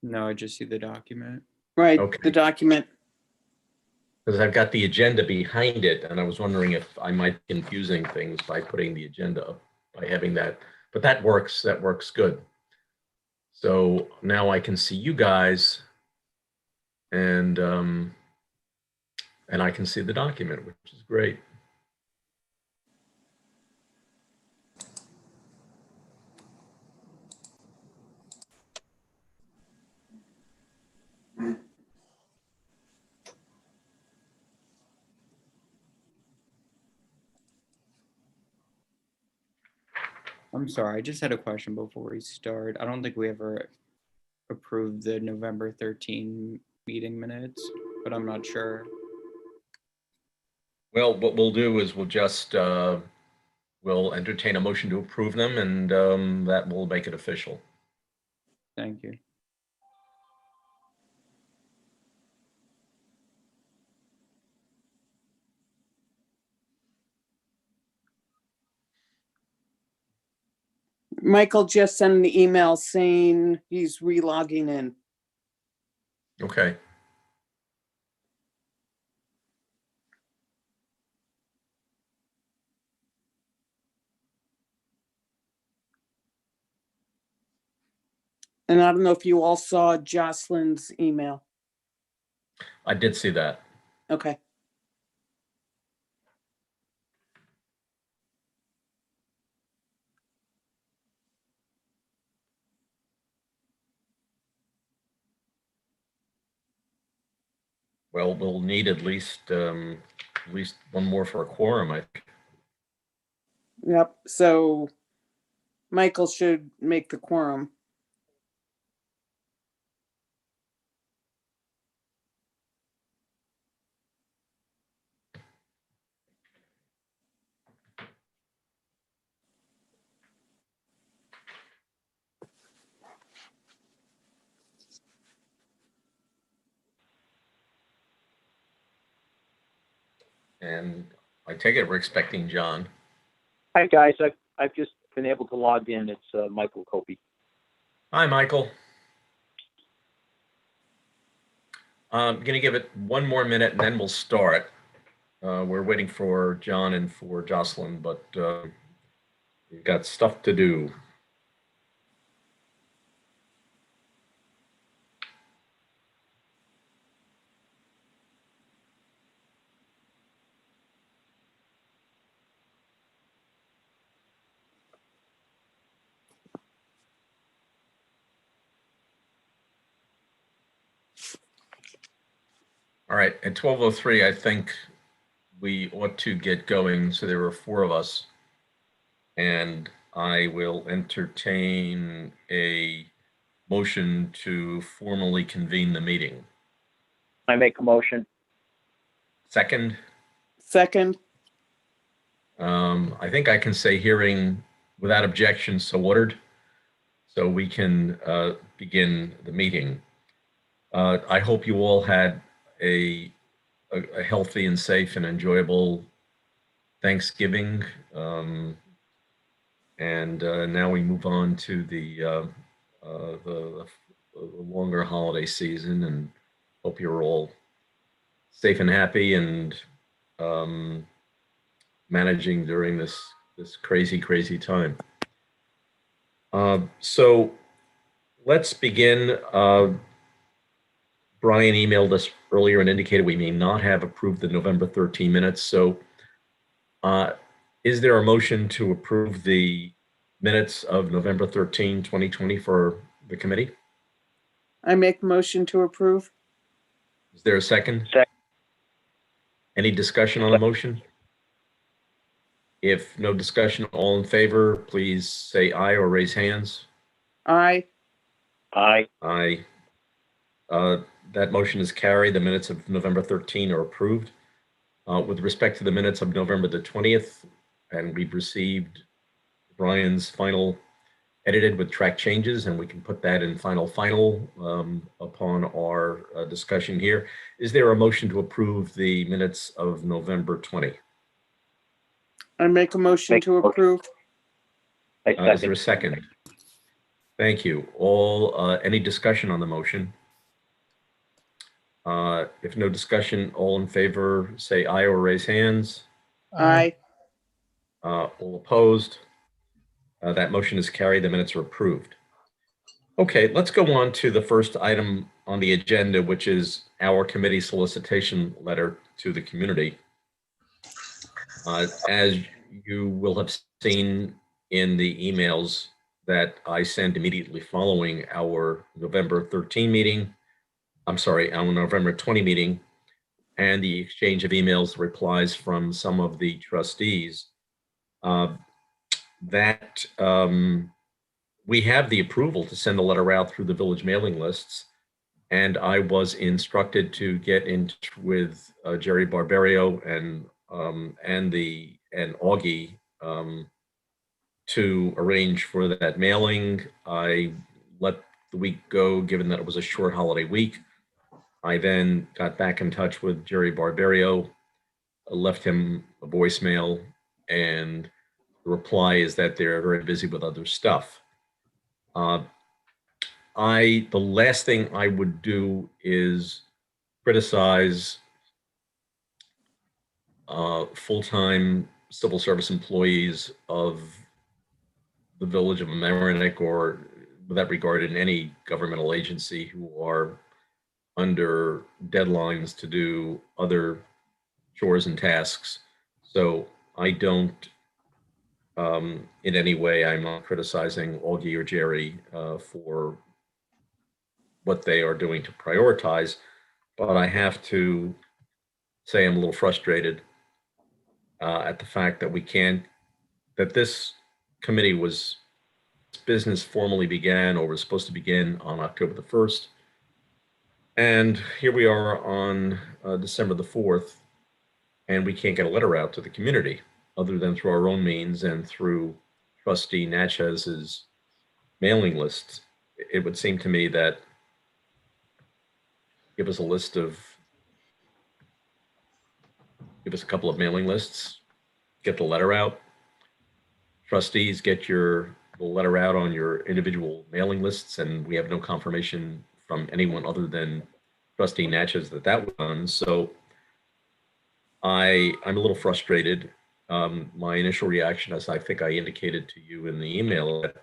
No, I just see the document. Right, Okay. the document. Because I've got the agenda behind it, and I was wondering if I might be confusing things by putting the agenda up, by having that, but that works good. So now I can see you guys, and I can see the document, which is great. I'm sorry, I just had a question before we start. I don't think we ever approved the November 13 meeting minutes, but I'm not sure. Well, what we'll do is we'll just we'll entertain a motion to approve them, and that will make it official. Thank you. Michael just sent an email saying he's re-logging in. Okay. And I don't know if you all saw Jocelyn's email. I did see that. Okay. Well, we'll need at least one more for a quorum, I think. Yep. So Michael should make the quorum. And I take it we're expecting John. Hi, guys. I've just been able to log in. It's Michael Copey. Hi, Michael. I'm going to give it one more minute and then we'll start. We're waiting for John and for Jocelyn, but we've got stuff to do. All right, at 12:03, I think we ought to get going. So there are 4 of us, and I will entertain a motion to formally convene the meeting. I make a motion. Second, Second. I think I can say hearing without objection so ordered, so we can begin the meeting. I hope you all had a healthy and safe and enjoyable Thanksgiving. And now we move on to the longer holiday season, and hope you're all safe and happy and managing during this crazy time. So let's begin. Brian emailed us earlier and indicated we may not have approved the November 13 minutes. So is there a motion to approve the minutes of November 13, 2020 for the committee? I make a motion to approve. Is there a second? Second. Any discussion on the motion? If no discussion, all in favor, please say aye or raise hands. Aye. Aye. Aye. That motion is carried. The minutes of November 13 are approved. With respect to the minutes of November the 20th, and we've received Brian's final edited with track changes, and we can put that in final upon our discussion here. Is there a motion to approve the minutes of November 20? I make a motion to approve. I Is there a second. second? Thank you. Any discussion on the motion? If no discussion, all in favor, say aye or raise hands. Aye. All opposed? That motion is carried. The minutes are approved. Okay, let's go on to the first item on the agenda, which is our committee solicitation letter to the community. As you will have seen in the emails that I sent immediately following our November 13 meeting, I'm sorry, our November 20 meeting, and the exchange of emails, replies from some of the trustees, that we have the approval to send a letter out through the village mailing lists. And I was instructed to get in touch with Jerry Barbario and Augie to arrange for that mailing. I let the week go, given that it was a short holiday week. I then got back in touch with Jerry Barbario, left him a voicemail, and the reply is that they're very busy with other stuff. The last thing I would do is criticize full-time civil service employees of the village of Mamaroneck, or with that regard in any governmental agency, who are under deadlines to do other chores and tasks. So I don't, in any way, I'm not criticizing Augie or Jerry for what they are doing to prioritize, but I have to say I'm a little frustrated at the fact that that this committee business formally began, or was supposed to begin, on October the 1st. And here we are on December the 4th, and we can't get a letter out to the community other than through our own means and through Trustee Natchez's mailing list. It would seem to me that give us a couple of mailing lists, get the letter out. Trustees, get the letter out on your individual mailing lists, and we have no confirmation from anyone other than Trustee Natchez that was done. So I'm a little frustrated. My initial reaction, as I think I indicated to you in the email, at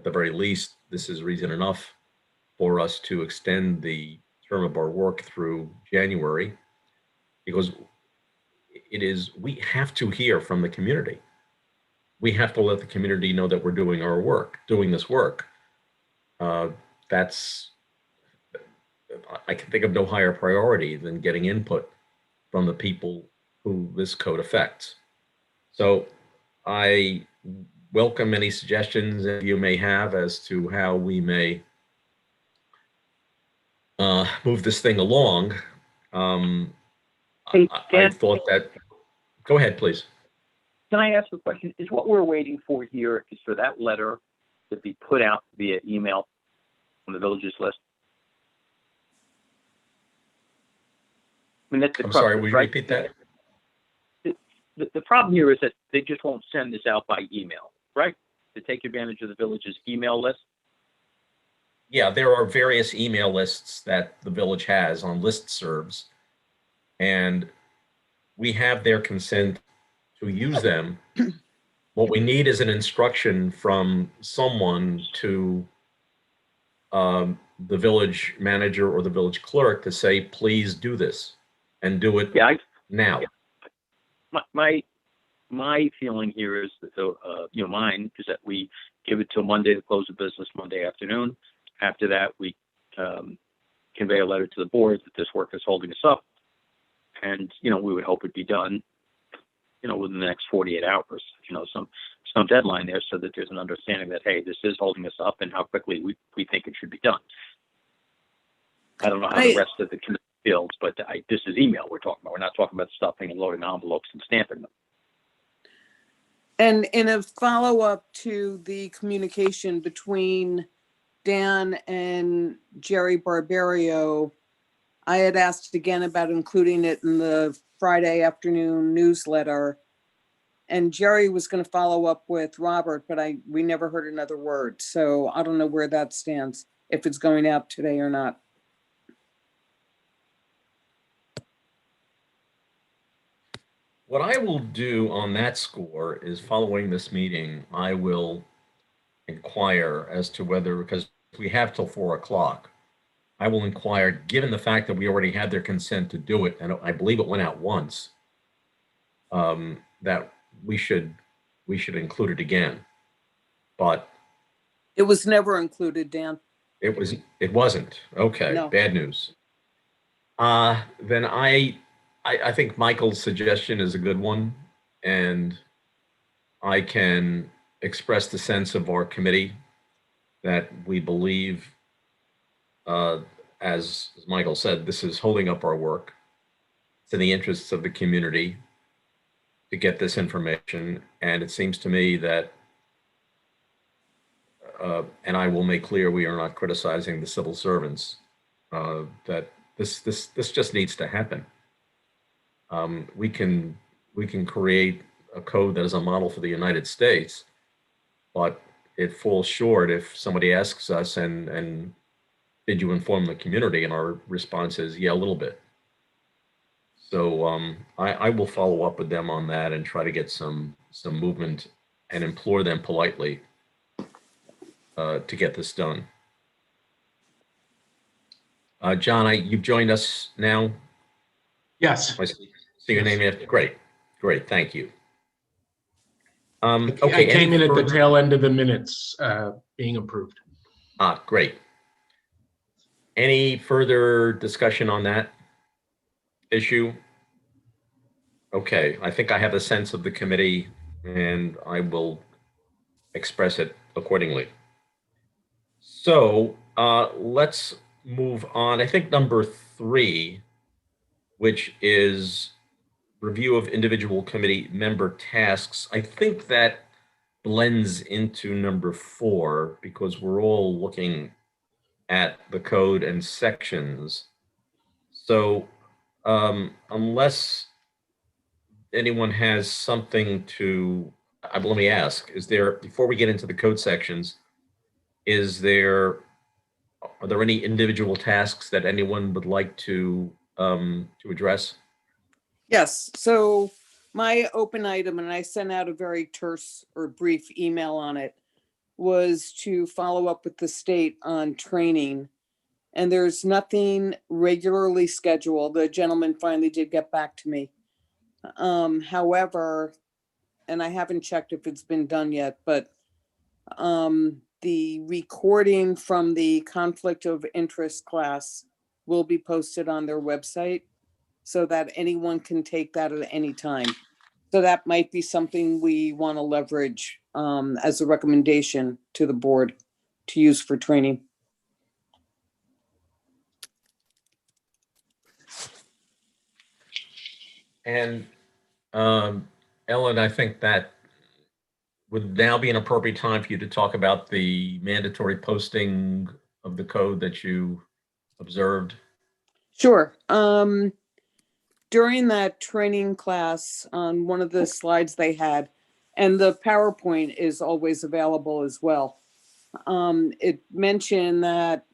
the very least, this is reason enough for us to extend the term of our work through January, because we have to hear from the community. We have to let the community know that we're doing this work. I can think of no higher priority than getting input from the people who this code affects. So I welcome any suggestions that you may have as to how we may move this thing along. Hey, I Dan, thought that, go ahead, please. can I ask a question? Is what we're waiting for here is for that letter to be put out via email on the village's list? I mean, that's the I'm crux sorry, of it, will you right? repeat that? The problem here is that they just won't send this out by email, right? To take advantage of the village's email list. Yeah, there are various email lists that the village has on listservs, and we have their consent to use them. What we need is an instruction from someone to the village manager or the village clerk to say, please do this, and do it now. Yeah. My feeling here is that, mine is that we give it till Monday to close of business Monday afternoon. After that, we convey a letter to the board that this work is holding us up, and we would hope it'd be done, within the next 48 hours. Some deadline there, so that there's an understanding that, hey, this is holding us up, and how quickly we think it should be done. I don't know how the rest of the committee feels, but this is email we're talking about. We're not talking about stuffing and loading envelopes and stamping them. And in a follow-up to the communication between Dan and Jerry Barbario, I had asked again about including it in the Friday afternoon newsletter. And Jerry was gonna follow up with Robert, but we never heard another word. So I don't know where that stands, if it's going out today or not. What I will do on that score is following this meeting, I will inquire as to whether, because we have till 4 o'clock, I will inquire, given the fact that we already had their consent to do it, and I believe it went out once, that we should include it again. But It was never included, Dan. it wasn't. Okay, No. bad news. Then I think Michael's suggestion is a good one, and I can express the sense of our committee that we believe, as Michael said, this is holding up our work. It's in the interests of the community to get this information, and it seems to me that, and I will make clear we are not criticizing the civil servants, that this just needs to happen. We can create a code that is a model for the United States, but it falls short if somebody asks us, and did you inform the community? And our response is, yeah, a little bit. So I will follow up with them on that and try to get some movement and implore them politely to get this done. John, you've joined us now. Yes. I see your name. Great, thank you. I Okay. came in at the tail end of the minutes being approved. Great. Any further discussion on that issue? Okay, I think I have a sense of the committee, and I will express it accordingly. So let's move on. I think number 3, which is review of individual committee member tasks. I think that blends into number 4 because we're all looking at the code and sections. So unless anyone has something to, let me ask, is there, before we get into the code sections, are there any individual tasks that anyone would like to address? Yes, so my open item, and I sent out a very terse or brief email on it, was to follow up with the state on training. And there's nothing regularly scheduled. The gentleman finally did get back to me. However, and I haven't checked if it's been done yet, but the recording from the conflict of interest class will be posted on their website so that anyone can take that at any time. So that might be something we want to leverage as a recommendation to the board to use for training. And Ellen, I think that would now be an appropriate time for you to talk about the mandatory posting of the code that you observed. Sure. During that training class, on one of the slides they had, and the PowerPoint is always available as well, it mentioned that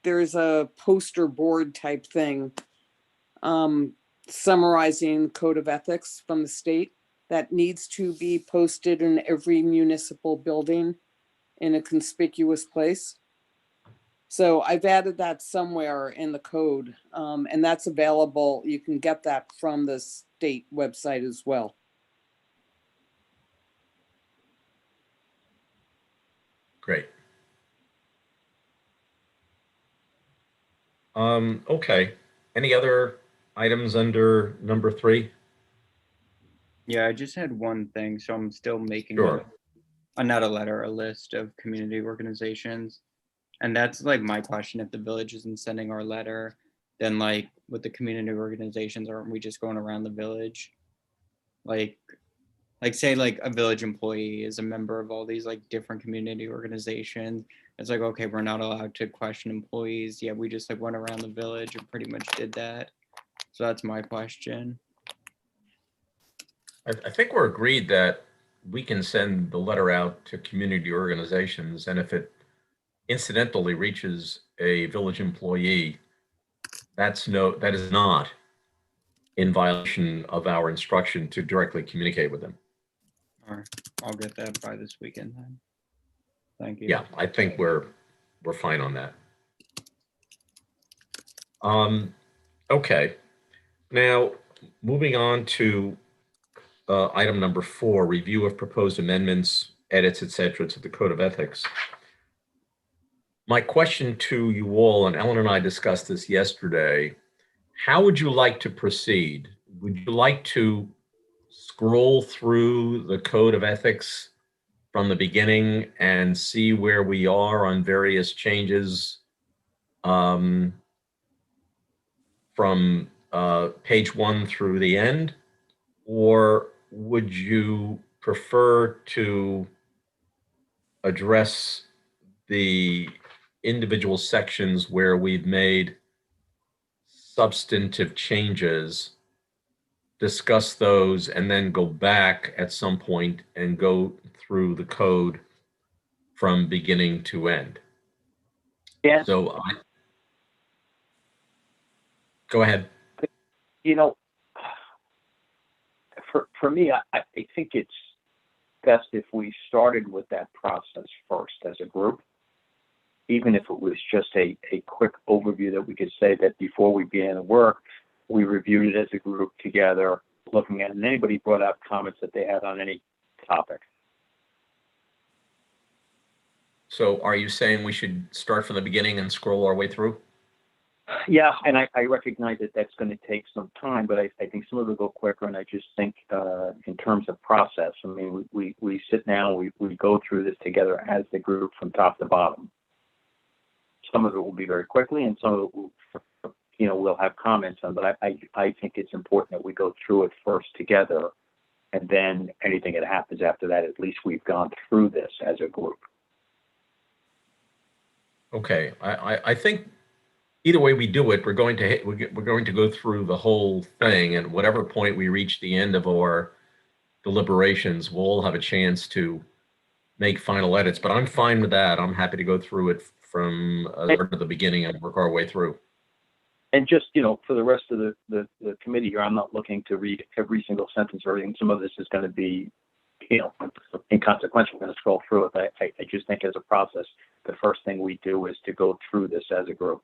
there's a poster board type thing summarizing code of ethics from the state that needs to be posted in every municipal building in a conspicuous place. So I've added that somewhere in the code, and that's available. You can get that from the state website as well. Great. Okay. Any other items under number 3? Yeah, I just had one thing. So I'm still making Sure. not a letter, a list of community organizations. And that's like my question. If the village isn't sending our letter, then like with the community organizations, aren't we just going around the village? Like say like a village employee is a member of all these like different community organizations. It's like, okay, we're not allowed to question employees. Yeah, we just like went around the village and pretty much did that. So that's my question. I think we're agreed that we can send the letter out to community organizations, and if it incidentally reaches a village employee, that is not in violation of our instruction to directly communicate with them. All right, I'll get that by this weekend then. Thank you. Yeah, I think we're fine on that. Okay. Now, moving on to item number 4, review of proposed amendments, edits, etc., to the Code of Ethics. My question to you all, and Ellen and I discussed this yesterday, how would you like to proceed? Would you like to scroll through the Code of Ethics from the beginning and see where we are on various changes from page 1 through the end? Or would you prefer to address the individual sections where we've made substantive changes, discuss those, and then go back at some point and go through the code from beginning to end? Yeah. So go ahead. You know, for me, I think it's best if we started with that process first as a group, even if it was just a quick overview that we could say that before we began the work, we reviewed it as a group together, looking at it, and anybody brought up comments that they had on any topic. So are you saying we should start from the beginning and scroll our way through? Yeah, and I recognize that that's going to take some time, but I think some of it will go quicker. And I just think in terms of process, I mean, we sit down, we go through this together as the group from top to bottom. Some of it will be very quickly, and some of it will, we'll have comments on. But I think it's important that we go through it first together, and then anything that happens after that, at least we've gone through this as a group. Okay, I think either way we do it, we're going to go through the whole thing, and whatever point we reach the end of our deliberations, we'll all have a chance to make final edits. But I'm fine with that. I'm happy to go through it from the beginning and work our way through. And just, for the rest of the committee here, I'm not looking to read every single sentence or everything. Some of this is going to be, inconsequential. We're going to scroll through it. I just think as a process, the first thing we do is to go through this as a group.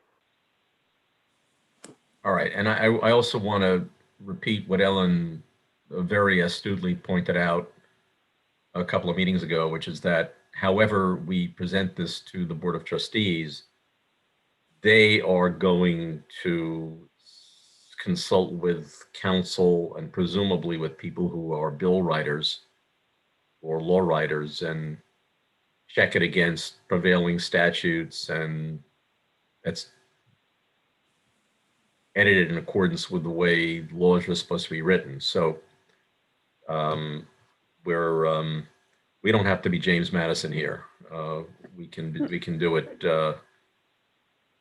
All right. And I also want to repeat what Ellen very astutely pointed out a couple of meetings ago, which is that however we present this to the Board of Trustees, they are going to consult with counsel and presumably with people who are bill writers or law writers and check it against prevailing statutes, and that's edited in accordance with the way laws are supposed to be written. So we don't have to be James Madison here. We can do it.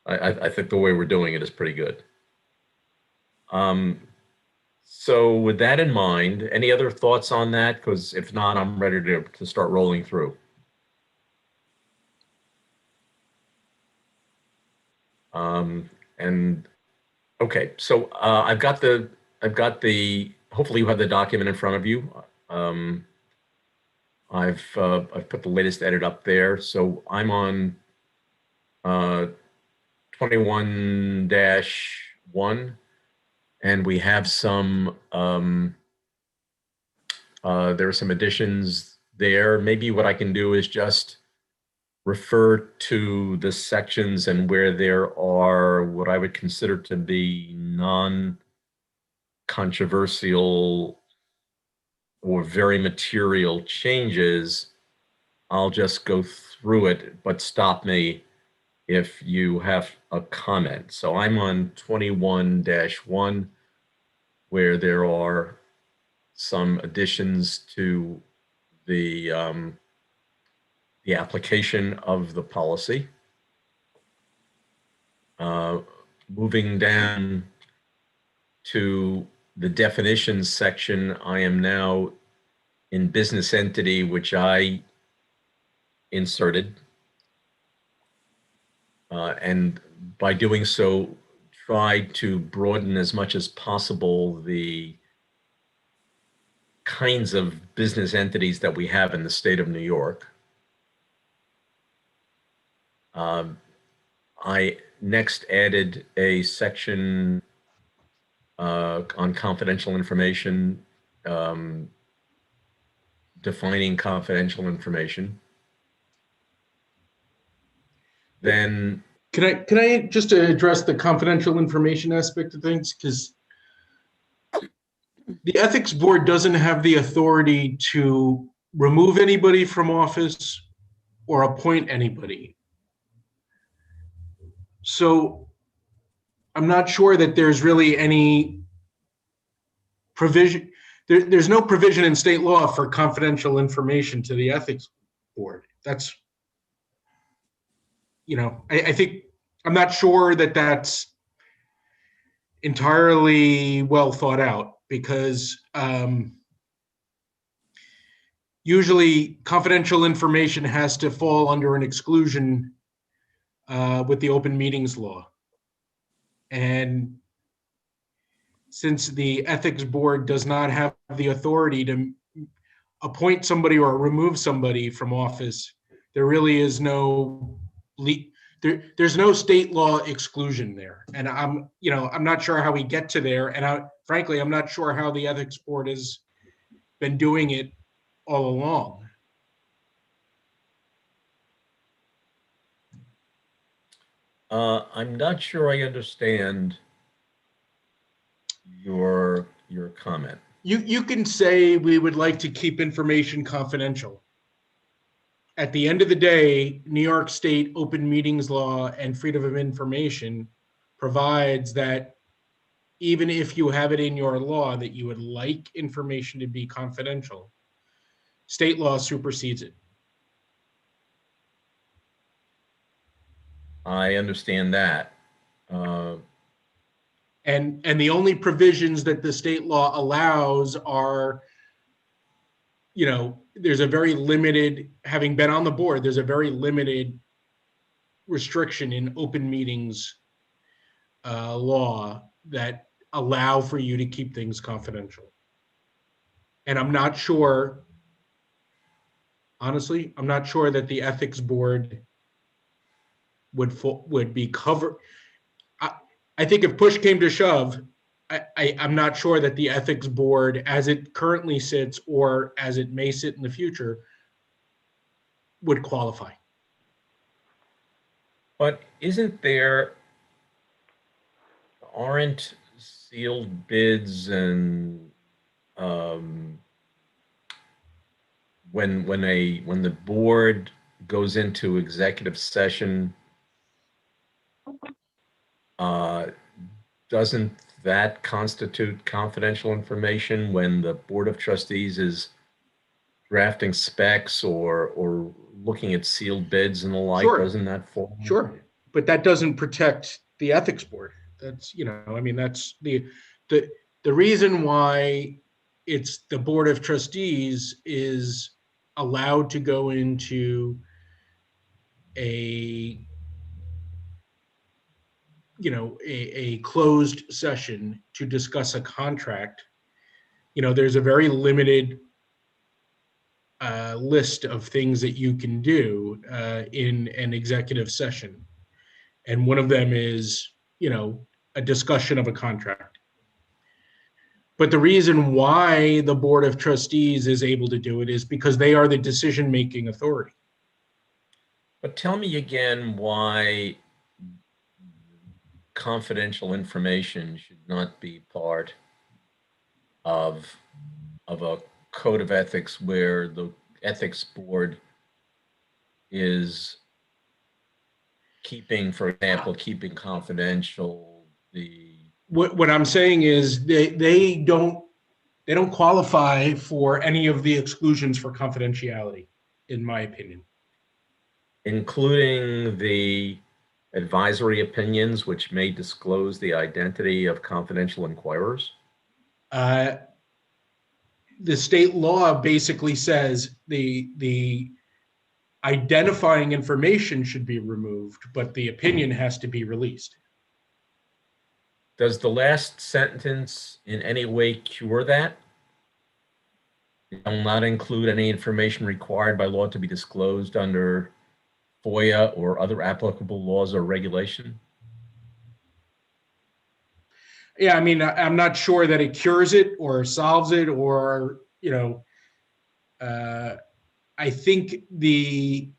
I think the way we're doing it is pretty good. So with that in mind, any other thoughts on that? Because if not, I'm ready to start rolling through. And okay, so I've got the, hopefully you have the document in front of you. I've put the latest edit up there. So I'm on 21-1, and we have some, there are some additions there. Maybe what I can do is just refer to the sections and where there are what I would consider to be non-controversial or very material changes. I'll just go through it, but stop me if you have a comment. So I'm on 21-1, where there are some additions to the application of the policy. Moving down to the definitions section, I am now in business entity, which I inserted. And by doing so, tried to broaden as much as possible the kinds of business entities that we have in the state of New York. I next added a section on confidential information, defining confidential information. Then, Can I just address the confidential information aspect of things? Because the ethics board doesn't have the authority to remove anybody from office or appoint anybody. So I'm not sure that there's really any provision. There's no provision in state law for confidential information to the ethics board. That's, I think, I'm not sure that that's entirely well thought out, because usually confidential information has to fall under an exclusion with the open meetings law. And since the ethics board does not have the authority to appoint somebody or remove somebody from office, there really is no there's no state law exclusion there. And I'm not sure how we get to there. And frankly, I'm not sure how the ethics board has been doing it all along. I'm not sure I understand your comment. You can say we would like to keep information confidential. At the end of the day, New York State open meetings law and freedom of information provides that even if you have it in your law that you would like information to be confidential, state law supersedes it. I understand that. And the only provisions that the state law allows are, there's a very limited, having been on the board, there's a very limited restriction in open meetings law that allow for you to keep things confidential. And I'm not sure, honestly, I'm not sure that the ethics board would be covered. I think if push came to shove, I'm not sure that the ethics board, as it currently sits or as it may sit in the future, would qualify. But aren't sealed bids and when the board goes into executive session, doesn't that constitute confidential information when the Board of Trustees is drafting specs or looking at sealed bids and the like? Sure. Doesn't that fall? Sure, but that doesn't protect the ethics board. That's, that's the reason why it's the Board of Trustees is allowed to go into a closed session to discuss a contract. There's a very limited list of things that you can do in an executive session. And one of them is, a discussion of a contract. But the reason why the Board of Trustees is able to do it is because they are the decision-making authority. But tell me again why confidential information should not be part of a code of ethics where the ethics board is for example, keeping confidential what I'm saying is they don't qualify for any of the exclusions for confidentiality, in my opinion. Including the advisory opinions, which may disclose the identity of confidential inquirers? Uh, the state law basically says the identifying information should be removed, but the opinion has to be released. Does the last sentence in any way cure that? It will not include any information required by law to be disclosed under FOIA or other applicable laws or regulation? Yeah, I mean, I'm not sure that it cures it or solves it, or, you know, I think you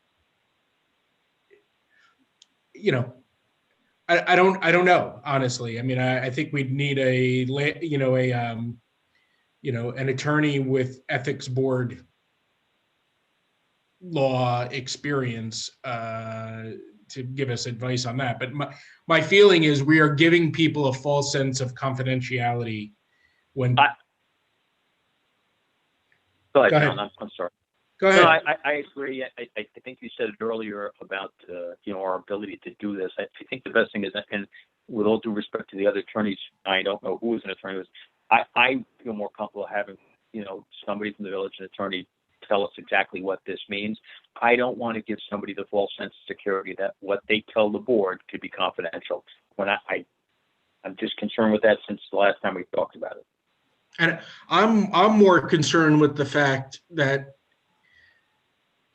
know, I don't know, honestly. I mean, I think we'd need an attorney with ethics board law experience to give us advice on that. But my feeling is we are giving people a false sense of confidentiality when. Go ahead, Go ahead. John. I'm sorry. Go No, ahead. I agree. I think you said it earlier about our ability to do this. I think the best thing is, and with all due respect to the other attorneys, I don't know who is an attorney. I feel more comfortable having somebody from the village, an attorney, tell us exactly what this means. I don't want to give somebody the false sense of security that what they tell the board could be confidential. When I'm just concerned with that since the last time we talked about it. And I'm more concerned with the fact that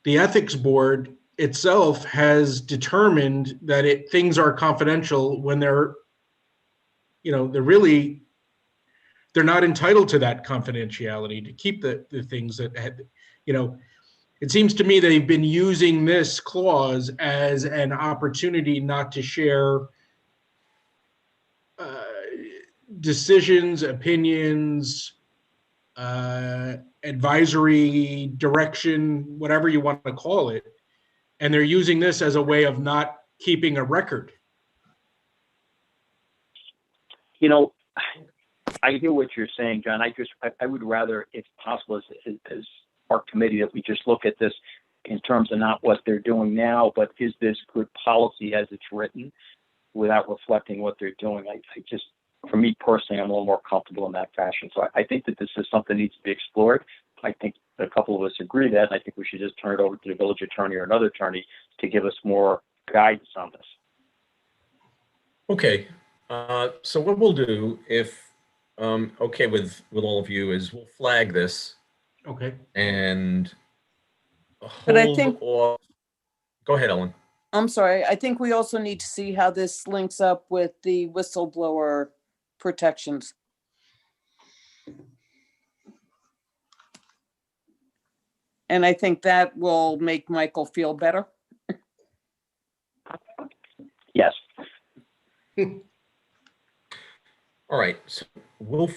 the ethics board itself has determined that things are confidential when they're not entitled to that confidentiality to keep the things that had, it seems to me they've been using this clause as an opportunity not to share decisions, opinions, advisory direction, whatever you want to call it. And they're using this as a way of not keeping a record. I hear what you're saying, John. I would rather, if possible, as our committee, that we just look at this in terms of not what they're doing now, but is this good policy as it's written without reflecting what they're doing. For me personally, I'm a little more comfortable in that fashion. So I think that this is something that needs to be explored. I think a couple of us agree that, and I think we should just turn it over to the village attorney or another attorney to give us more guidance on this. Okay. So what we'll do, if okay with all of you, is we'll flag this Okay. and But I hold think- off. Go ahead, Ellen. I'm sorry. I think we also need to see how this links up with the whistleblower protections. And I think that will make Michael feel better. Yes. All right, so we'll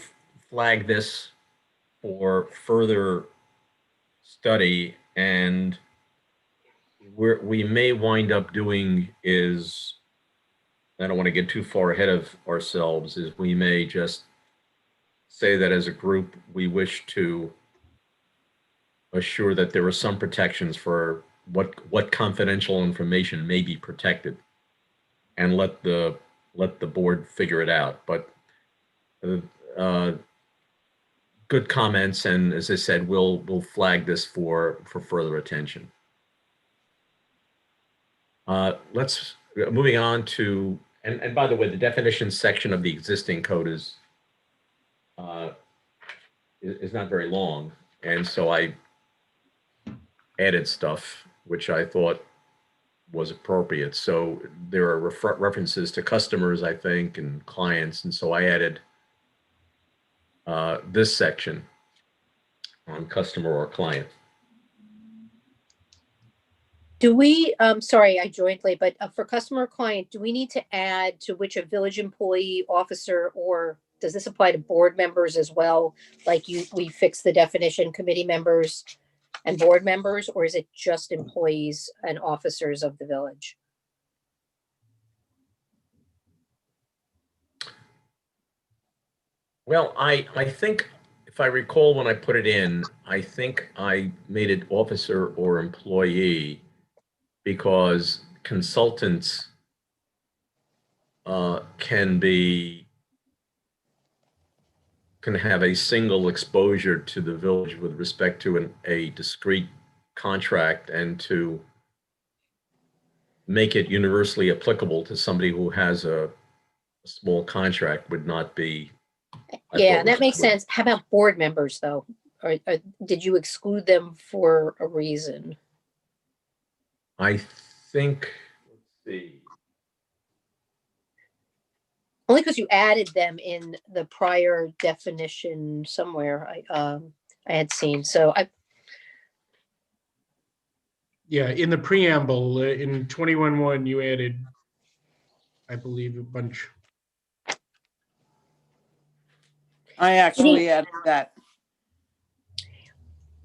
flag this for further study, and we may wind up doing is, I don't want to get too far ahead of ourselves, is we may just say that as a group, we wish to assure that there are some protections for what confidential information may be protected, and let the board figure it out. But good comments, and as I said, we'll flag this for further attention. Let's moving on to, and by the way, the definition section of the existing code is not very long, and so I added stuff which I thought was appropriate. So there are references to customers, I think, and clients, and so I added this section on customer or client. Do we, sorry, I joined late, but for customer or client, do we need to add to which a village employee, officer, or does this apply to board members as well? Like we fix the definition, committee members and board members, or is it just employees and officers of the village? Well, I think if I recall when I put it in, I think I made it officer or employee because consultants can be can have a single exposure to the village with respect to a discrete contract, and to make it universally applicable to somebody who has a small contract would not be. I Yeah, thought that makes would- sense. How about board members though? Or did you exclude them for a reason? I think, let's see. Only because you added them in the prior definition somewhere. I had seen. So Yeah, in the preamble, in 21.1, you added, I believe, a bunch. I actually added that.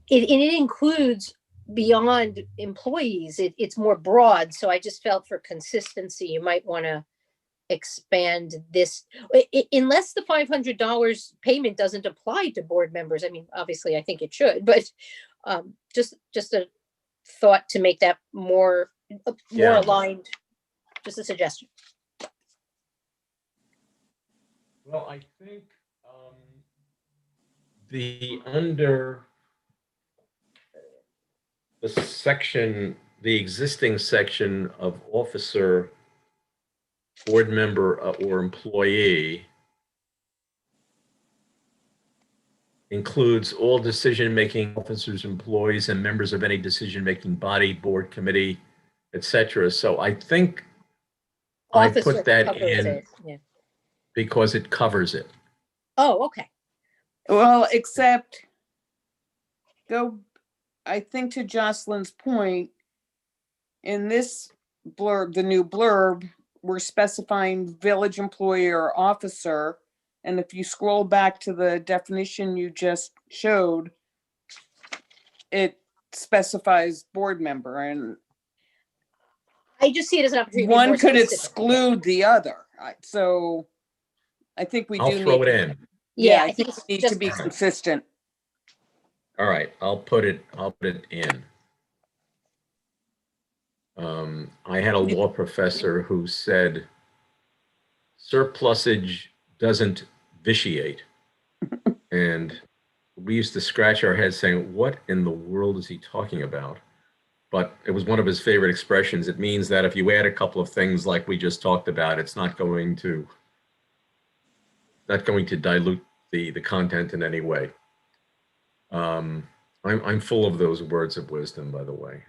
it includes beyond employees. It's more broad. So I just felt for consistency, you might want to expand this, unless the $500 payment doesn't apply to board members. I mean, obviously, I think it should, but just a thought to make that more Yeah. aligned. Just a suggestion. Well, I think the under the section, the existing section of officer, board member, or employee includes all decision-making officers, employees, and members of any decision-making body, board, committee, etc. So I think I Officer put that covers in it. Yeah. because it covers it. Oh, okay. Well, except I think to Jocelyn's point, in this blurb, the new blurb, we're specifying village employee or officer. And if you scroll back to the definition you just showed, it specifies board member, and I just see it as an opportunity. to be one more could specific. exclude the other. So I think we I'll do throw need, it in. yeah, I it's think we need to just- be consistent. All right, I'll put it in. I had a law professor who said surplusage doesn't vitiate. And we used to scratch our heads saying, what in the world is he talking about? But it was one of his favorite expressions. It means that if you add a couple of things like we just talked about, it's not going to dilute the content in any way. I'm full of those words of wisdom, by the way.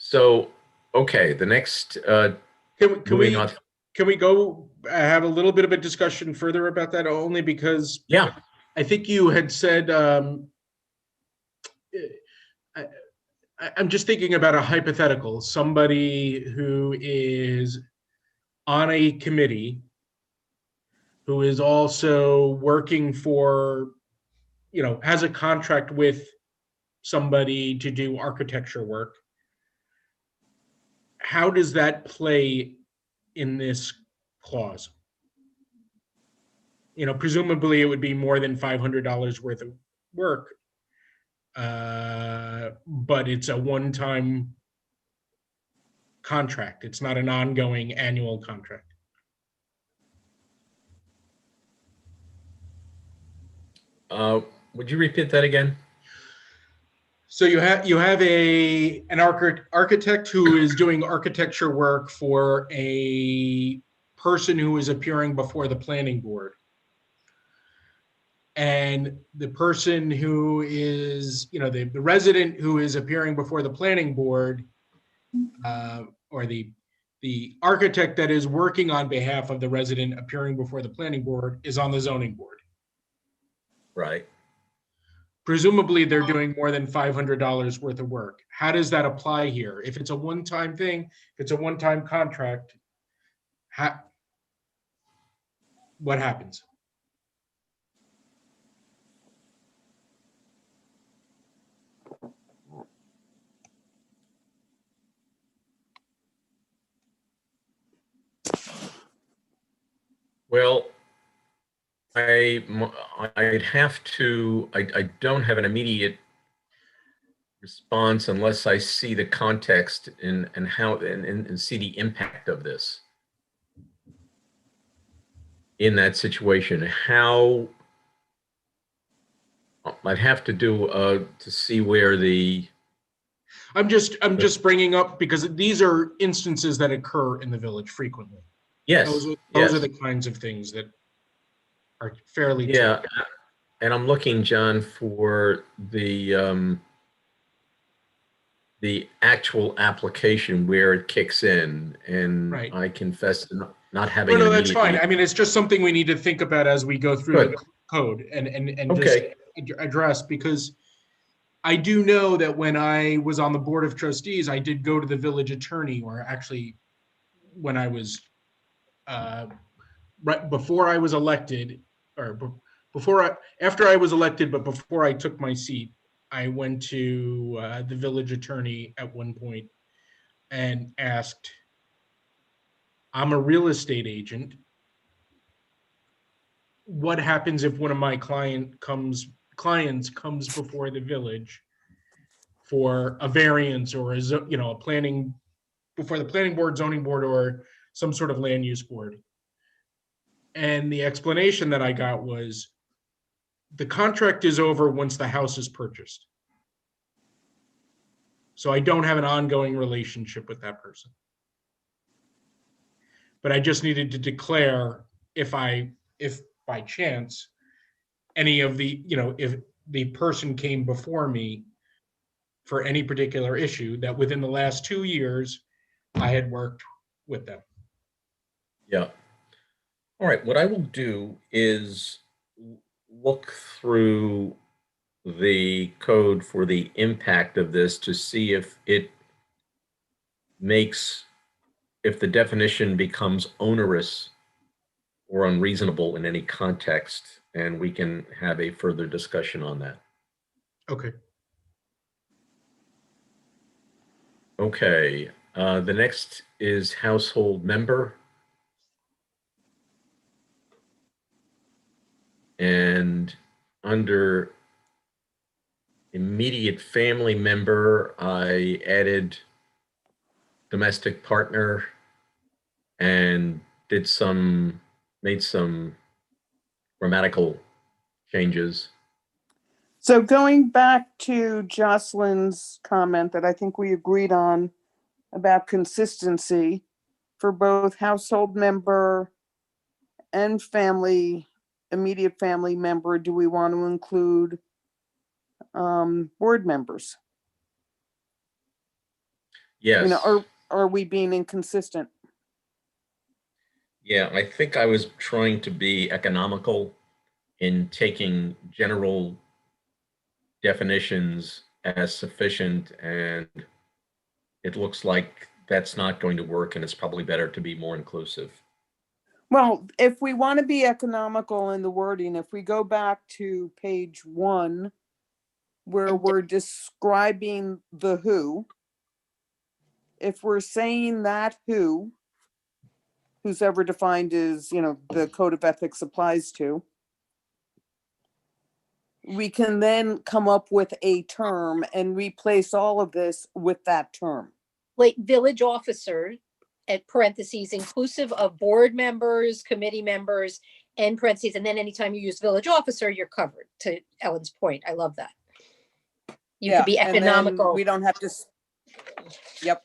So, okay, the next, Can moving on. we go have a little bit of a discussion further about that? Only because Yeah, I think you had said, I'm just thinking about a hypothetical, somebody who is on a committee, who is also working for, has a contract with somebody to do architecture work. How does that play in this clause? Presumably it would be more than $500 worth of work, but it's a one-time contract. It's not an ongoing annual contract. would you repeat that again? So you have an architect who is doing architecture work for a person who is appearing before the planning board. And the person who is, the resident who is appearing before the planning board, or the architect that is working on behalf of the resident appearing before the planning board is on the zoning board. Right. Presumably they're doing more than $500 worth of work. How does that apply here? If it's a one-time thing, if it's a one-time contract, what happens? Well, I'd have to, I don't have an immediate response unless I see the context and how and see the impact of this. in that situation, how I'd have to do to see where I'm just bringing up because these are instances that occur in the village frequently. yes, Those are yes. the kinds of things that are fairly Yeah, typical. and I'm looking, John, for the actual application where it kicks in, and Right. I confess to not having an No, that's fine. immediate. I mean, it's just something we need to think about as we go through Good. the code and just Okay. address, because I do know that when I was on the Board of Trustees, I did go to the village attorney, or actually when I was right before I was elected, or after I was elected, but before I took my seat, I went to the village attorney at one point and asked, I'm a real estate agent. What happens if one of my clients comes before the village for a variance or a planning, before the planning board, zoning board, or some sort of land use board? And the explanation that I got was, the contract is over once the house is purchased. So I don't have an ongoing relationship with that person. But I just needed to declare if by chance any of if the person came before me for any particular issue, that within the last 2 years, I had worked with them. Yeah. All right. What I will do is look through the code for the impact of this to see if if the definition becomes onerous or unreasonable in any context, and we can have a further discussion on that. Okay. Okay. The next is household member. And under immediate family member, I added domestic partner and made some grammatical changes. So going back to Jocelyn's comment that I think we agreed on about consistency for both household member and immediate family member, do we want to include board members? Yes. Or are we being inconsistent? Yeah, I think I was trying to be economical in taking general definitions as sufficient, and it looks like that's not going to work, and it's probably better to be more inclusive. Well, if we want to be economical in the wording, if we go back to page 1, where we're describing the who, if we're saying that who's ever defined as, the code of ethics applies to, we can then come up with a term and replace all of this with that term. Like village officer, at parentheses, inclusive of board members, committee members, and parentheses, and then anytime you use village officer, you're covered, to Ellen's point. I love that. You could be and then economical. we don't have to, yep.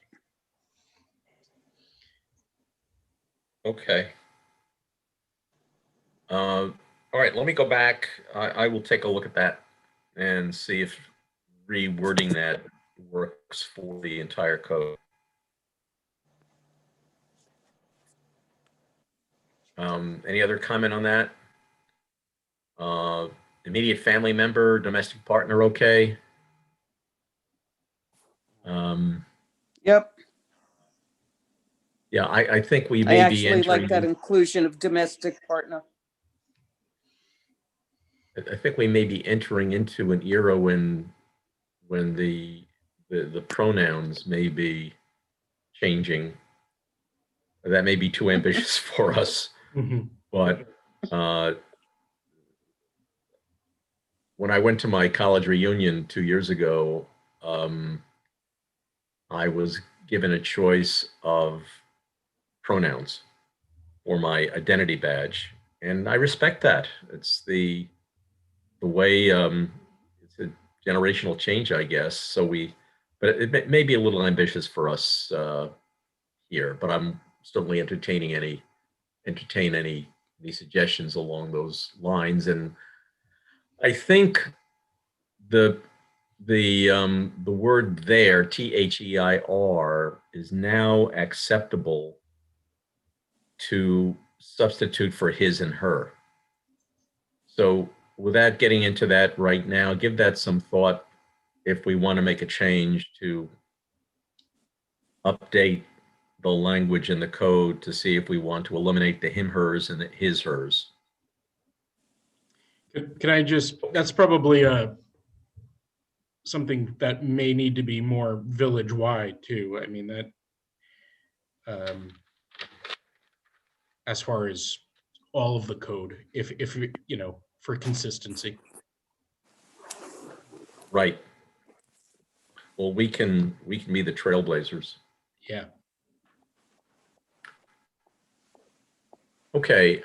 Okay. All right, let me go back. I will take a look at that and see if rewording that works for the entire code. Any other comment on that? Immediate family member, domestic partner, okay. Yep. Yeah, I think we I may be actually like entering. that inclusion of domestic partner. I think we may be entering into an era when the pronouns may be changing. That may be too ambitious for us, but when I went to my college reunion 2 years ago, I was given a choice of pronouns for my identity badge, And I respect that. It's the way, it's a generational change, I guess. But it may be a little ambitious for us here, but I'm certainly entertain any suggestions along those lines. And I think the the word there, THEIR, is now acceptable to substitute for his and her. So without getting into that right now, give that some thought if we want to make a change to update the language in the code to see if we want to eliminate the him, hers, and the his, hers. Can I just, that's probably something that may need to be more village-wide too. I mean, that, as far as all of the code, if, you know, for consistency. Right. Well, we can be the trailblazers. Yeah. Okay,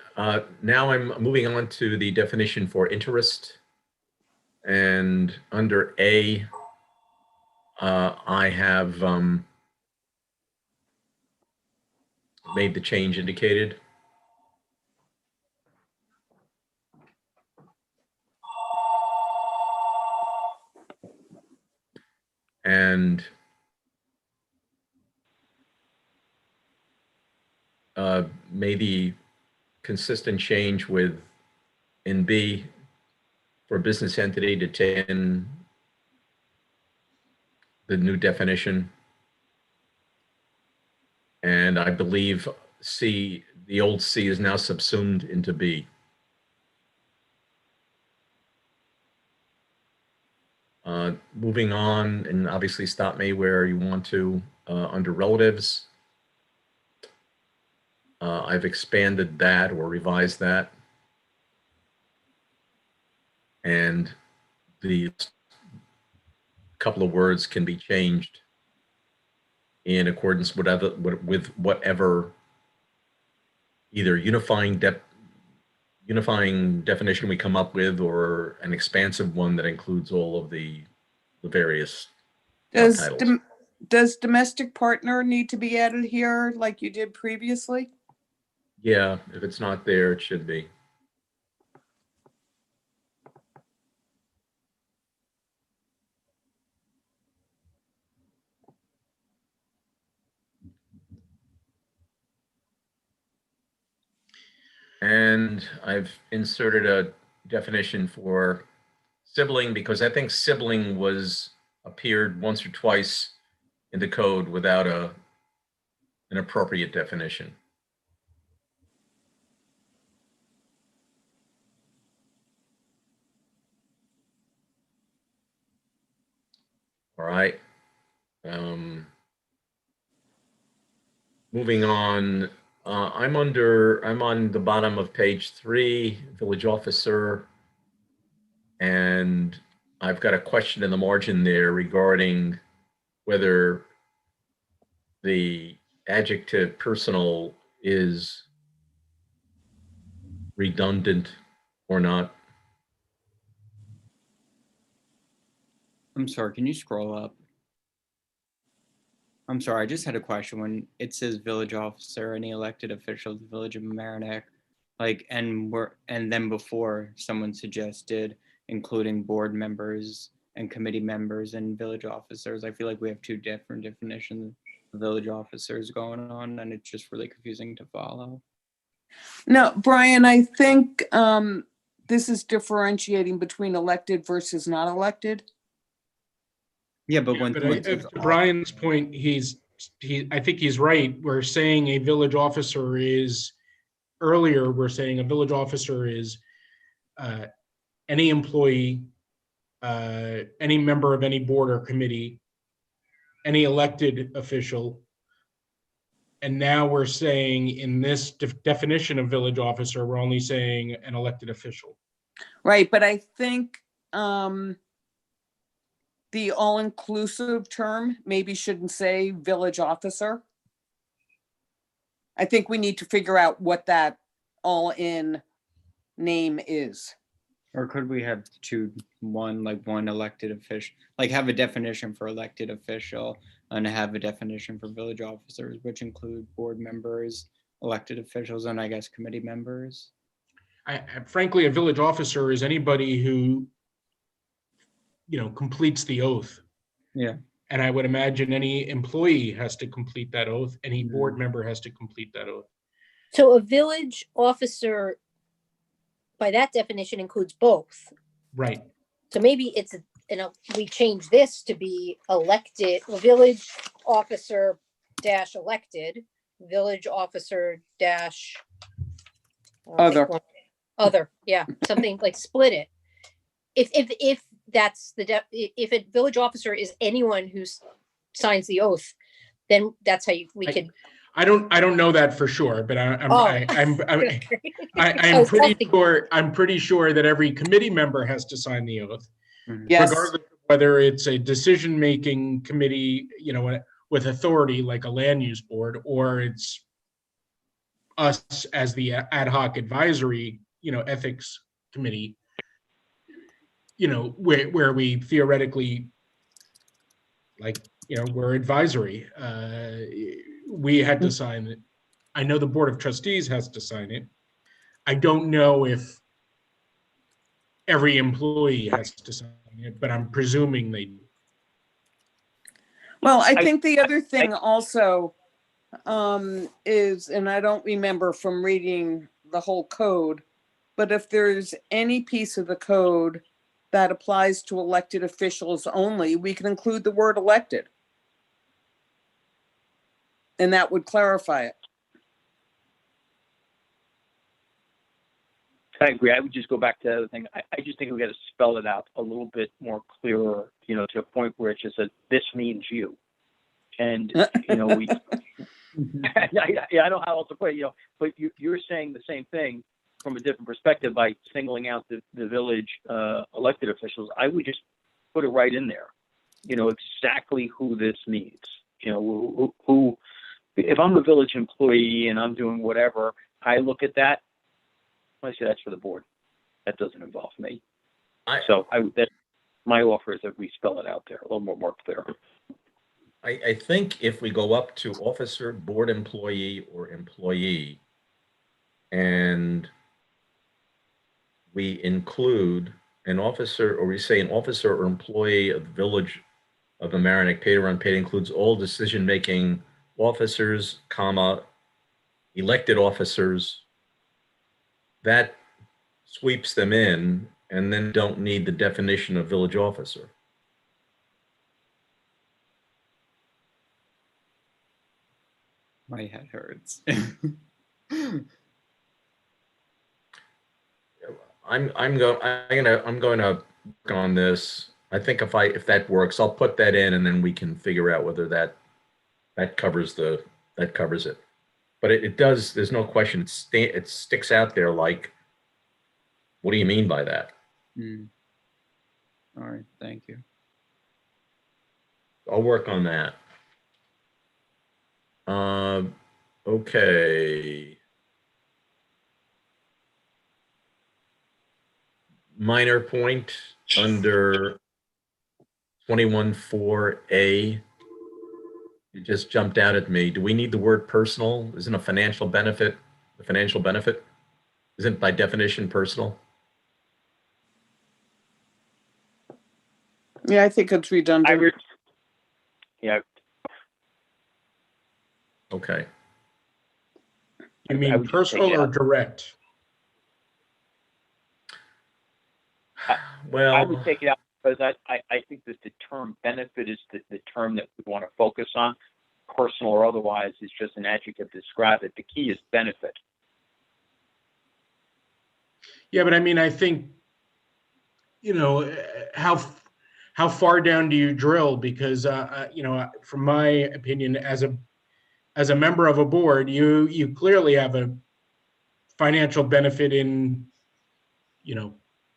now I'm moving on to the definition for interest. And under A, I have made the change indicated. And made the consistent change with in B for business entity to take in the new definition. And I believe C, the old C is now subsumed into B. Moving on, and obviously stop me where you want to, under relatives. I've expanded that or revised that. And the couple of words can be changed in accordance with whatever either unifying definition we come up with, or an expansive one that includes all of the various titles. Does domestic partner need to be added here like you did previously? Yeah, if it's not there, it should be. And I've inserted a definition for sibling because I think sibling appeared once or twice in the code without an appropriate definition. All right. Moving on, I'm on the bottom of page 3, village officer, and I've got a question in the margin there regarding whether the adjective personal is redundant or not. I'm sorry, can you scroll up? I'm sorry, I just had a question. When it says village officer, any elected official of the village of Mamaroneck, like, and then before someone suggested including board members and committee members and village officers, I feel like we have two different definitions of village officers going on, and it's just really confusing to follow. No, Brian, I think this is differentiating between elected versus not elected. Yeah, but when But to Brian's point, I think he's right. We're saying a village officer is, earlier we're saying a village officer is any employee, any member of any board or committee, any elected official. And now we're saying in this definition of village officer, we're only saying an elected official. Right, but I think the all-inclusive term maybe shouldn't say village officer. I think we need to figure out what that all-in name is. Or could we have one elected official, like have a definition for elected official and have a definition for village officers, which include board members, elected officials, and I guess committee members? Frankly, a village officer is anybody who, completes the oath. Yeah. And I would imagine any employee has to complete that oath. Any board member has to complete that oath. So a village officer, by that definition, includes both. Right. So maybe it's, we change this to be elected, village officer dash elected, village officer dash. Other, yeah, something like split it. If that's if a village officer is anyone who signs the oath, then that's how we could. I don't know that for sure, but I'm pretty sure that every committee member has to sign the oath, Yes. regardless of whether it's a decision-making committee, with authority like a land use board, or it's us as the ad hoc advisory, ethics committee, where we theoretically, we're advisory. We had to sign it. I know the Board of Trustees has to sign it. I don't know if every employee has to sign it, but I'm presuming they do. Well, I think the other thing also is, and I don't remember from reading the whole code, but if there's any piece of the code that applies to elected officials only, we can include the word elected. And that would clarify it. I agree. I would just go back to the other thing. I just think we got to spell it out a little bit more clearer, to a point where it just says, this means you. And, we, I don't know how else to put it, but you're saying the same thing from a different perspective by singling out the village elected officials. I would just put it right in there, exactly who this means, who, if I'm a village employee and I'm doing whatever, I look at that, I say that's for the board. That doesn't involve me. That's my offer, is that we spell it out there a little more clear. I think if we go up to officer, board employee, or employee, and we include an officer, or we say an officer or employee of the Village of Amerenik, paid or unpaid, includes all decision-making officers, elected officers, that sweeps them in, and then don't need the definition of village officer. My head hurts. I'm going to work on this. I think if that works, I'll put that in, and then we can figure out whether that covers it. But it does. There's no question. It sticks out there. Like, what do you mean by that? All right. Thank you. I'll work on that. Okay. Minor point under 21.4A. It just jumped out at me. Do we need the word personal? Isn't a financial benefit a financial benefit? Isn't by definition personal? Yeah, I think it's redundant. Yeah. Okay. You mean personal or direct? Well, I would take it out because I think that the term benefit is the term that we want to focus on. Personal or otherwise is just an adjective to describe it. The key is benefit. Yeah, but I mean, I think, how far down do you drill? Because, from my opinion, as a member of a board, you clearly have a financial benefit in,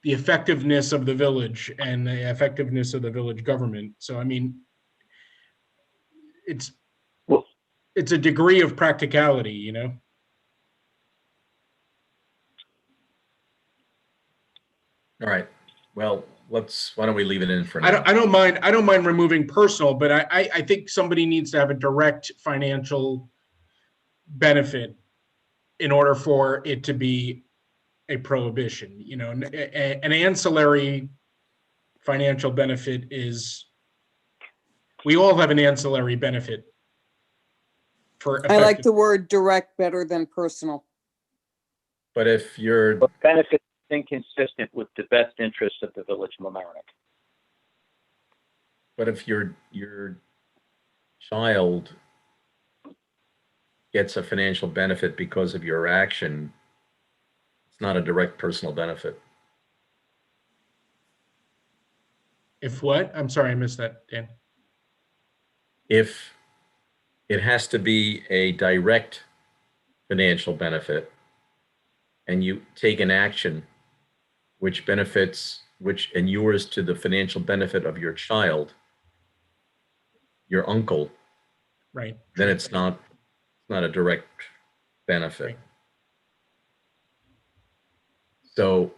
the effectiveness of the village and the effectiveness of the village government. So, I mean, it's a degree of practicality, All right. Well, why don't we leave it in for now? I don't mind removing personal, but I think somebody needs to have a direct financial benefit in order for it to be a prohibition. You know, an ancillary financial benefit is, we all have an ancillary benefit for I like effective. the word direct better than personal. But if you're, But benefit inconsistent with the best interests of the Village of Mamaroneck. but if your child gets a financial benefit because of your action, it's not a direct personal benefit. If what? I'm sorry, I missed that, Dan. If it has to be a direct financial benefit and you take an action which benefits, which inures to the financial benefit of your child, your uncle, Right. then it's not a direct benefit. Right. So,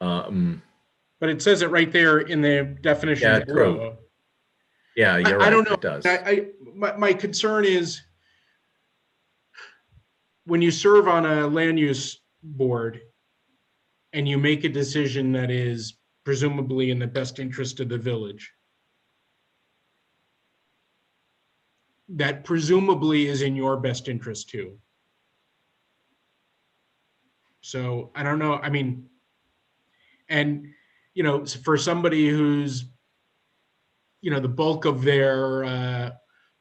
But it says it right there in the definitions Yeah, true. below. yeah, you're I right. don't know. It does. My concern is when you serve on a land use board and you make a decision that is presumably in the best interest of the village, that presumably is in your best interest too. So I don't know. I mean, and you know, for somebody who's, you know, the bulk of their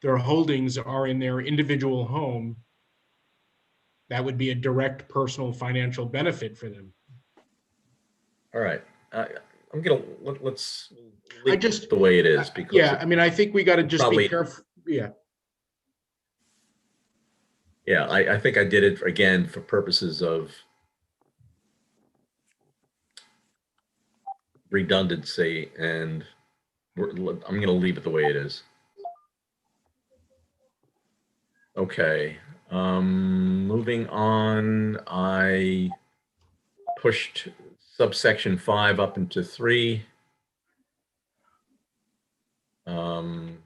holdings are in their individual home, that would be a direct personal financial benefit for them. All right. I'm gonna let's leave I just it the way it is because yeah, I mean, I think we got to just probably- be careful. Yeah. yeah, I think I did it again for purposes of redundancy, and I'm gonna leave it the way it is. Okay. Moving on, I pushed subsection 5 up into 3. And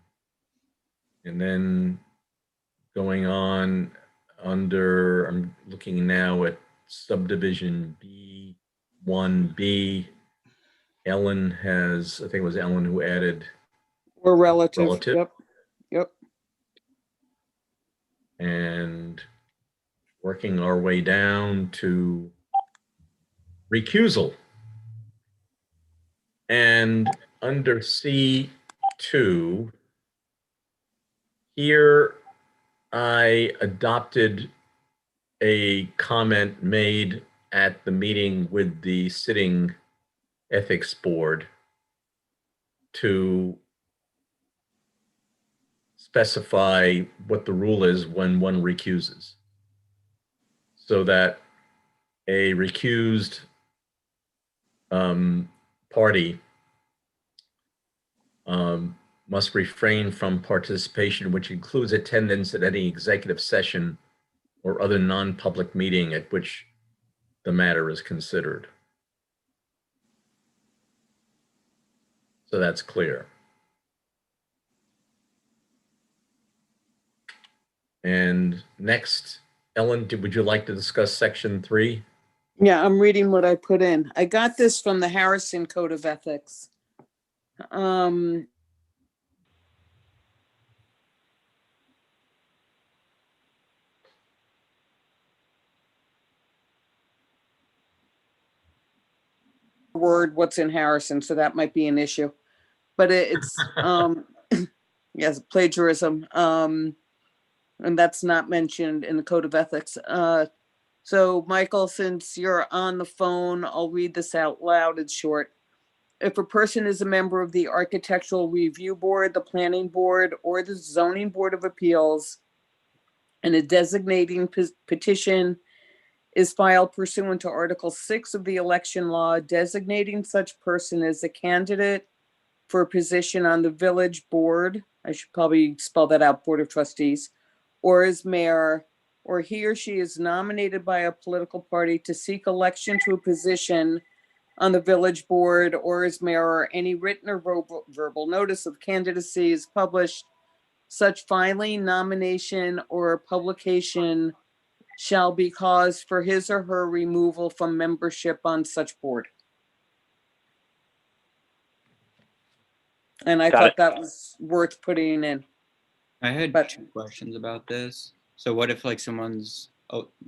then going on under, I'm looking now at subdivision B1B. Ellen has, I think it was Ellen who added Or relative. relative. Yep. Yep. And working our way down to recusal. And under C2, here I adopted a comment made at the meeting with the sitting ethics board to specify what the rule is when one recuses, so that a recused party must refrain from participation, which includes attendance at any executive session or other non-public meeting at which the matter is considered. So that's clear. And next, Ellen, would you like to discuss section 3? Yeah, I'm reading what I put in. I got this from the Harrison Code of Ethics. Word what's in Harrison, so that might be an issue. But it's yes, plagiarism. And that's not mentioned in the Code of Ethics. So Michael, since you're on the phone, I'll read this out loud. It's short. If a person is a member of the Architectural Review Board, the Planning Board, or the Zoning Board of Appeals, and a designating petition is filed pursuant to Article 6 of the election law, designating such person as a candidate for a position on the village board, I should probably spell that out, Board of Trustees, or as mayor, or he or she is nominated by a political party to seek election to a position on the village board or as mayor, or any written or verbal notice of candidacy is published, such filing, nomination, or publication shall be cause for his or her removal from membership on such board. And I Got thought it. that was worth putting in. I had But- 2 questions about this. So what if like someone's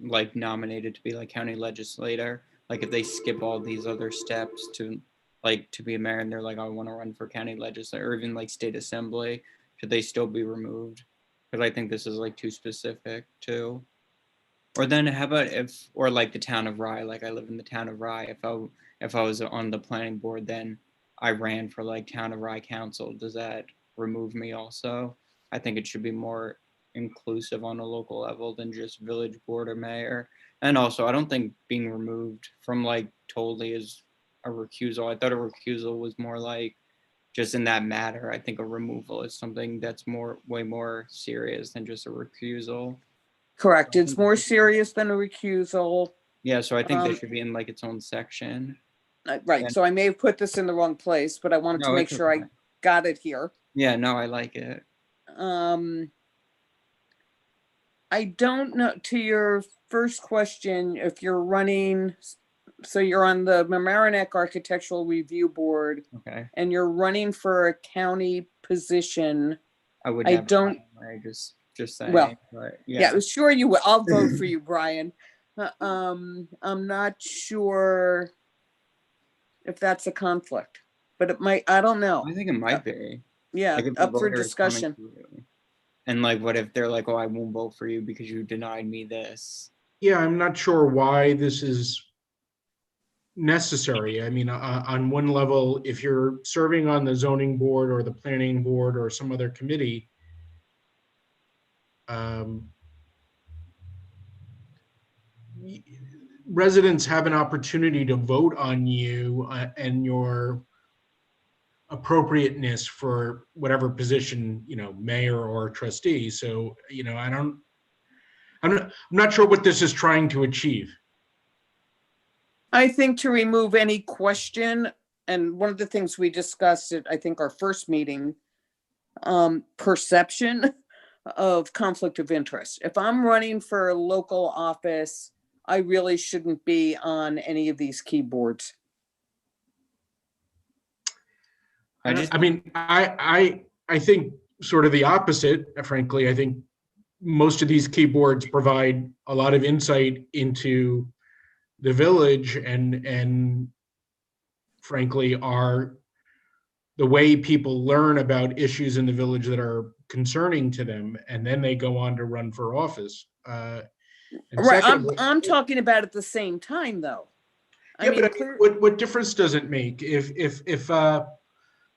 like nominated to be like county legislator? Like if they skip all these other steps to like to be a mayor and they're like, I want to run for county legislator or even like state assembly, should they still be removed? Because I think this is like too specific too. Or then how about if, or like the town of Rye, like I live in the town of Rye, if I was on the planning board, then I ran for like town of Rye council, does that remove me also? I think it should be more inclusive on a local level than just village board or mayor. And also, I don't think being removed from like totally is a recusal. I thought a recusal was more like just in that matter. I think a removal is something that's way more serious than just a recusal. Correct. It's more serious than a recusal. Yeah, so I think that Um, should be in like its own section. Right. And- So I may have put this in the wrong place, but I wanted to No, make it's sure I okay. got it here. Yeah, no, I like it. I don't know, to your first question, if you're running, so you're on the Mamaroneck Architectural Review Board Okay, and you're running for a county position. I would. I never don't- I just saying. Well, but Yeah, sure you will. I'll vote for you, Brian. I'm not sure if that's a conflict, but it might, I don't know. I think it might be. Yeah, Like if the up for voter is coming discussion. to you. And like, what if they're like, "Oh, I won't vote for you because you denied me this." Yeah, I'm not sure why this is necessary. I mean, on one level, if you're serving on the zoning board or the planning board or some other committee, residents have an opportunity to vote on you and your appropriateness for whatever position, mayor or trustee. So, I'm not sure what this is trying to achieve. I think to remove any question, and one of the things we discussed at, I think, our first meeting, perception of conflict of interest. If I'm running for a local office, I really shouldn't be on any of these keyboards. I think sort of the opposite, frankly. I think most of these keyboards provide a lot of insight into the village and frankly are the way people learn about issues in the village that are concerning to them, and then they go on to run for office. And Right, secondly- I'm talking about at the same time, though. Yeah, but I mean, what difference does it make if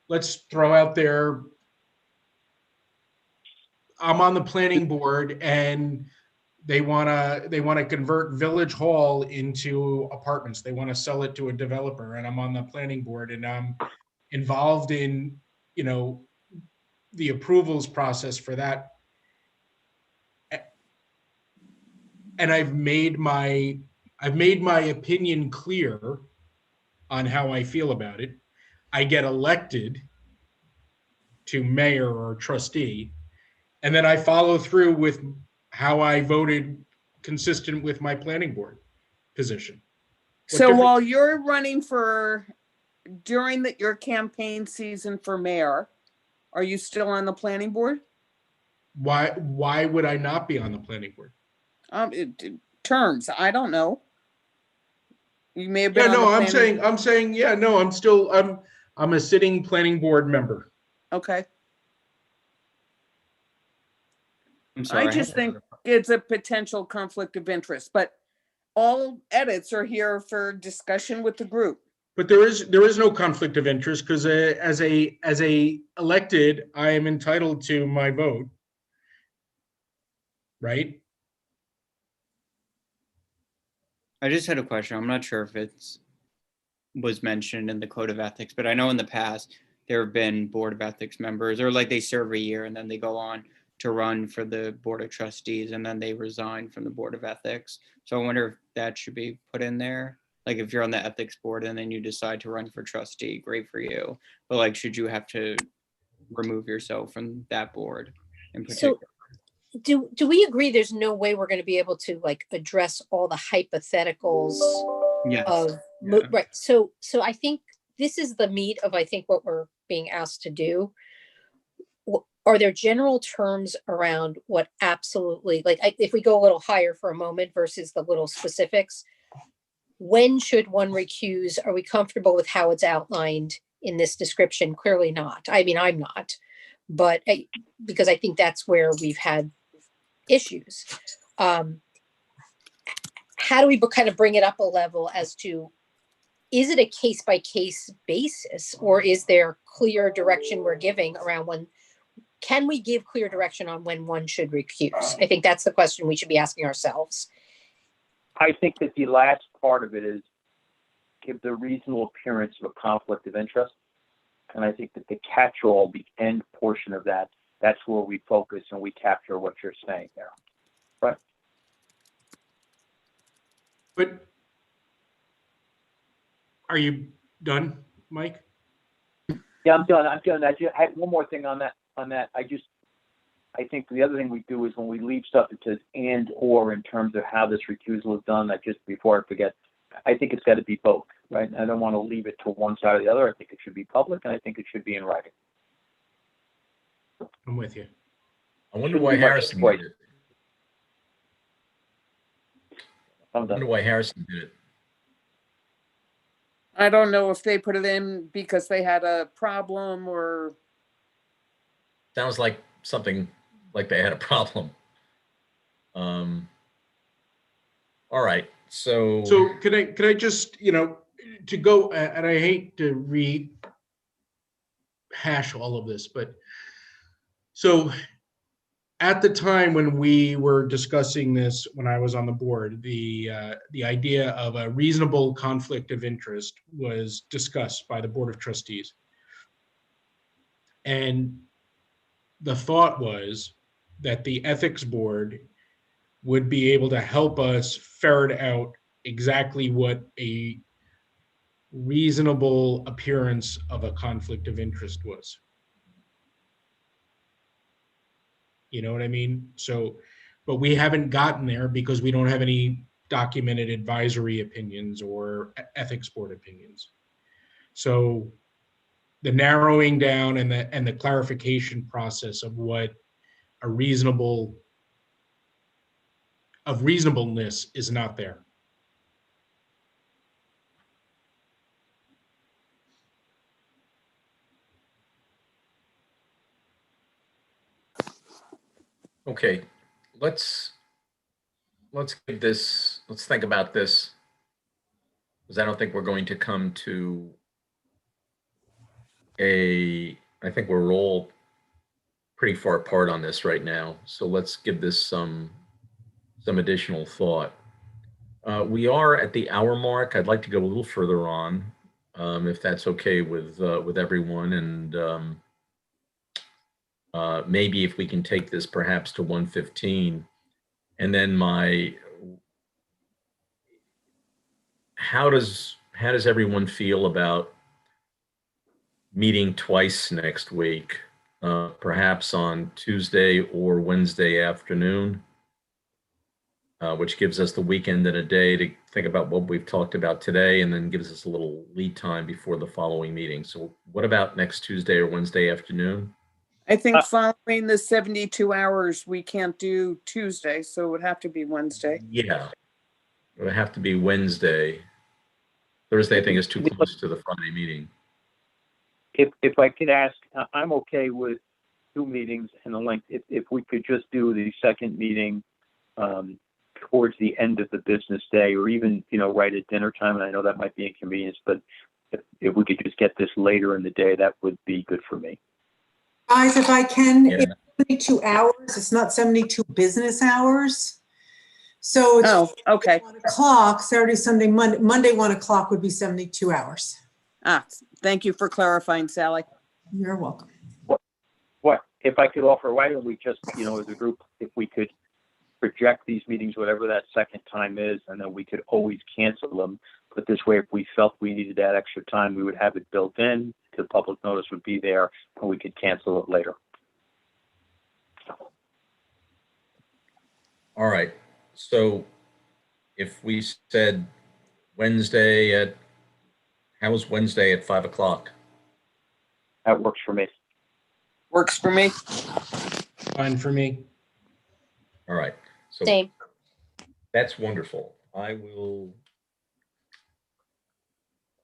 let's throw out there, I'm on the planning board and they want to convert Village Hall into apartments. They want to sell it to a developer, and I'm on the planning board and I'm involved in, the approvals process for that. And I've made my opinion clear on how I feel about it. I get elected to mayor or trustee, and then I follow through with how I voted consistent with my planning board position. So while you're running during your campaign season for mayor, are you still on the planning board? Why would I not be on the planning board? Terms, I don't know. You may have Yeah, been on no, the planning. I'm saying, yeah, no, I'm a sitting planning board member. Okay, I'm sorry. I just think it's a potential conflict of interest, but all edits are here for discussion with the group. But there is no conflict of interest because as a elected, I am entitled to my vote. Right? I just had a question. I'm not sure if was mentioned in the code of ethics, but I know in the past there have been board of ethics members, or like they serve a year and then they go on to run for the Board of Trustees, and then they resign from the Board of Ethics. So I wonder if that should be put in there. Like if you're on the ethics board and then you decide to run for trustee, great for you. But like, should you have to remove yourself from that board in particular? So do we agree there's no way we're going to be able to like address all the hypotheticals Yes. of Yeah. right? So I think this is the meat of I think what we're being asked to do. Are there general terms around what absolutely like if we go a little higher for a moment versus the little specifics? When should one recuse? Are we comfortable with how it's outlined in this description? Clearly not. I mean, I'm not, but because I think that's where we've had issues. How do we kind of bring it up a level as to, is it a case by case basis, or is there clear direction we're giving around when, can we give clear direction on when one should recuse? I think that's the question we should be asking ourselves. I think that the last part of it is give the reasonable appearance of a conflict of interest. And I think that the catch-all, the end portion of that, that's where we focus and we capture what you're saying there. Right. But are you done, Mike? Yeah, I'm done. I had one more thing on that. I think the other thing we do is when we leave stuff, it says and or in terms of how this recusal is done. That just before I forget, I think it's got to be both, right? I don't want to leave it to one side or the other. I think it should be public, and I think it should be in writing. I'm with you. I wonder why Harrison did it. I wonder why Harrison did it. I don't know if they put it in because they had a problem or. Sounds like something like they had a problem. All right. So can I just, to go, and I hate to rehash all of this, but so at the time when we were discussing this, when I was on the board, the idea of a reasonable conflict of interest was discussed by the Board of Trustees. And the thought was that the ethics board would be able to help us ferret out exactly what a reasonable appearance of a conflict of interest was. You know what I mean? So, but we haven't gotten there because we don't have any documented advisory opinions or ethics board opinions. So the narrowing down and the clarification process of what a reasonableness is not there. okay, let's think about this, because I don't think we're going to come to I think we're all pretty far apart on this right now. So let's give this some additional thought. We are at the hour mark. I'd like to go a little further on, if that's okay with everyone, and maybe if we can take this perhaps to 1:15, and then how does everyone feel about meeting twice next week, perhaps on Tuesday or Wednesday afternoon, which gives us the weekend and a day to think about what we've talked about today, and then gives us a little lead time before the following meeting. So what about next Tuesday or Wednesday afternoon? I think following the 72 hours, we can't do Tuesday, so it would have to be Wednesday. Yeah, it would have to be Wednesday. Thursday, I think, is too close to the Friday meeting. If I could ask, I'm okay with 2 meetings and the length. If we could just do the second meeting towards the end of the business day, or even right at dinner time, and I know that might be inconvenience, but if we could just get this later in the day, that would be good for me. Guys, if I can, Yeah. it's 72 hours. It's not 72 business hours. So it's okay. 1 o'clock, Saturday, Sunday, Monday 1 o'clock would be 72 hours. Thank you for clarifying, Sally. You're welcome. if I could offer, why don't we just, as a group, if we could project these meetings, whatever that second time is, and then we could always cancel them. But this way, if we felt we needed that extra time, we would have it built in, the public notice would be there, and we could cancel it later. All right. So if we said Wednesday at, how's Wednesday at 5 o'clock? That works for me. Works for me. Fine for me. All right. So Same. that's wonderful. I will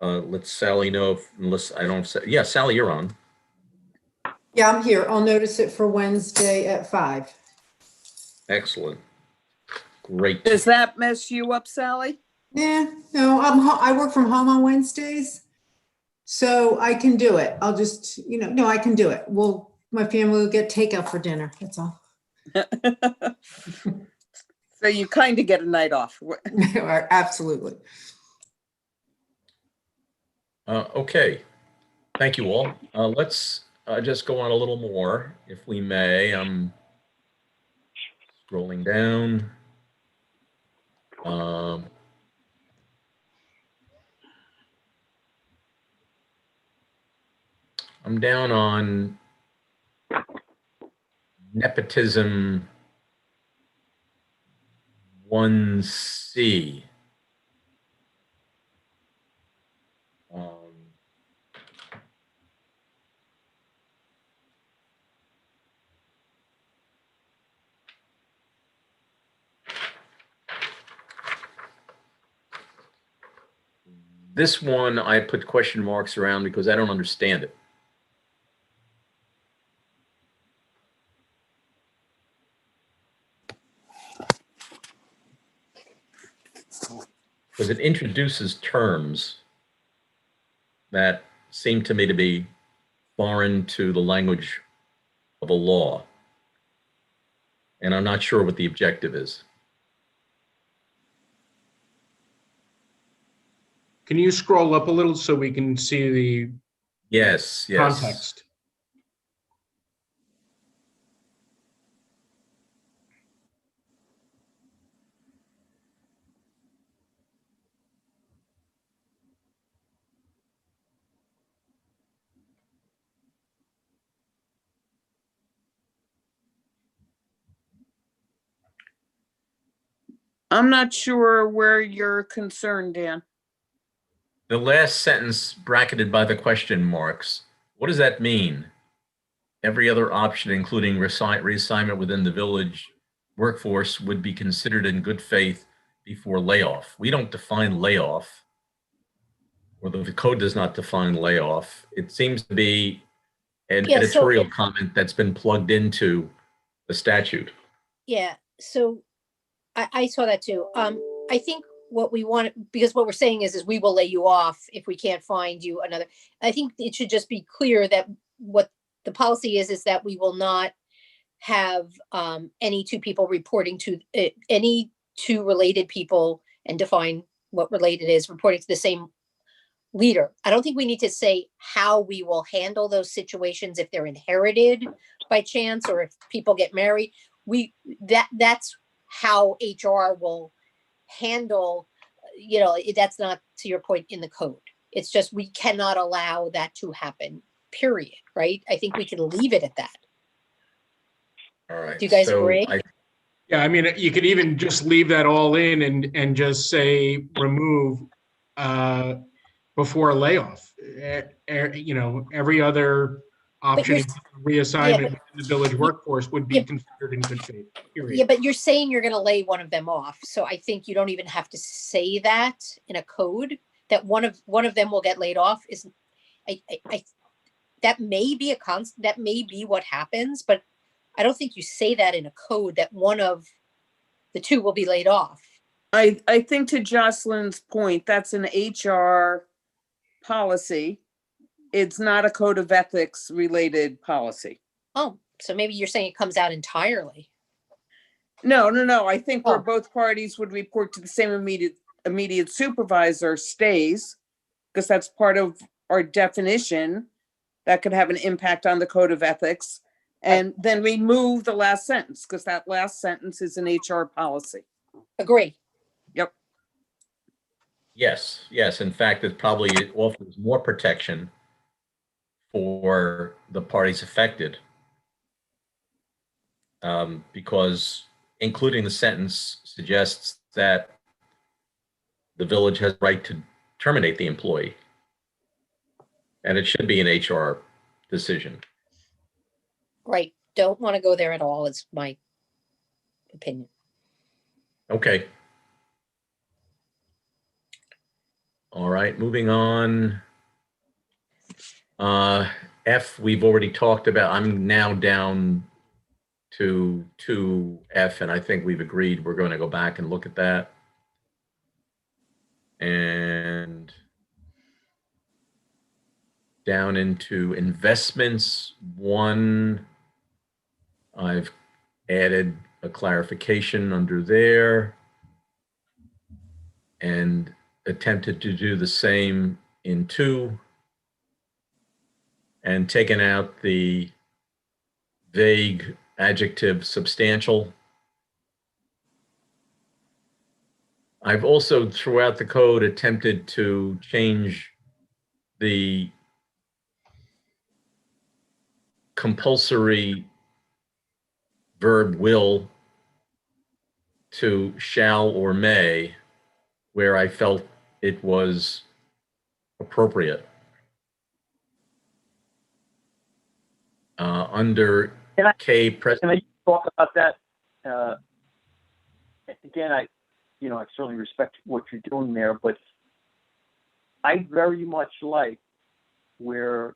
let Sally know if, unless I don't say, yeah, Sally, you're on. Yeah, I'm here. I'll notice it for Wednesday at 5. Excellent. Great. Does that mess you up, Sally? Yeah, no, I work from home on Wednesdays, so I can do it. I'll just, no, I can do it. My family will get takeout for dinner. That's all. So you kind of get a night off. Absolutely. Okay. Thank you all. Let's just go on a little more, if we may. I'm scrolling down. I'm down on nepotism 1C. This one I put question marks around because I don't understand it. Because it introduces terms that seem to me to be foreign to the language of a law. And I'm not sure what the objective is. Can you scroll up a little so we can see the Yes. context? I'm not sure where you're concerned, Dan. The last sentence bracketed by the question marks, what does that mean? Every other option, including reassignment within the village workforce, would be considered in good faith before layoff. We don't define layoff, or the code does not define layoff. It seems to be an editorial comment that's been plugged into the statute. Yeah, so I saw that too. I think what we want, because what we're saying is we will lay you off if we can't find you another. I think it should just be clear that what the policy is that we will not have any two people reporting to any two related people, and define what related is, reporting to the same leader. I don't think we need to say how we will handle those situations if they're inherited by chance or if people get married. That's how HR will handle, that's not, to your point, in the code. It's just we cannot allow that to happen, period, right? I think we can leave it at that. All right. Do you guys agree? Yeah, I mean, you could even just leave that all in and just say remove before layoff. Every other option, reassignment within the village workforce, would be considered in good faith. Period. Yeah, but you're saying you're going to lay one of them off, so I think you don't even have to say that in a code that one of them will get laid off. That may be that may be what happens, but I don't think you say that in a code that one of the two will be laid off. I think, to Jocelyn's point, that's an HR policy. It's not a code of ethics related policy. Oh, so maybe you're saying it comes out entirely. No. I think where both parties would report to the same immediate supervisor stays, because that's part of our definition that could have an impact on the code of ethics. And then remove the last sentence, because that last sentence is an HR policy. Agree. Yep. Yes, yes. In fact, it probably offers more protection for the parties affected. Because including the sentence suggests that the village has the right to terminate the employee. And it should be an HR decision. Right. Don't want to go there at all. It's my opinion. Okay. All right, moving on. F, we've already talked about. I'm now down to 2F, and I think we've agreed we're going to go back and look at that. And down into investments, 1, I've added a clarification under there and attempted to do the same in 2, and taken out the vague adjective substantial. I've also, throughout the code, attempted to change the compulsory verb will to shall or may, where I felt it was appropriate. Under Can I- K, Can I talk about that? Again, I certainly respect what you're doing there, but I very much like where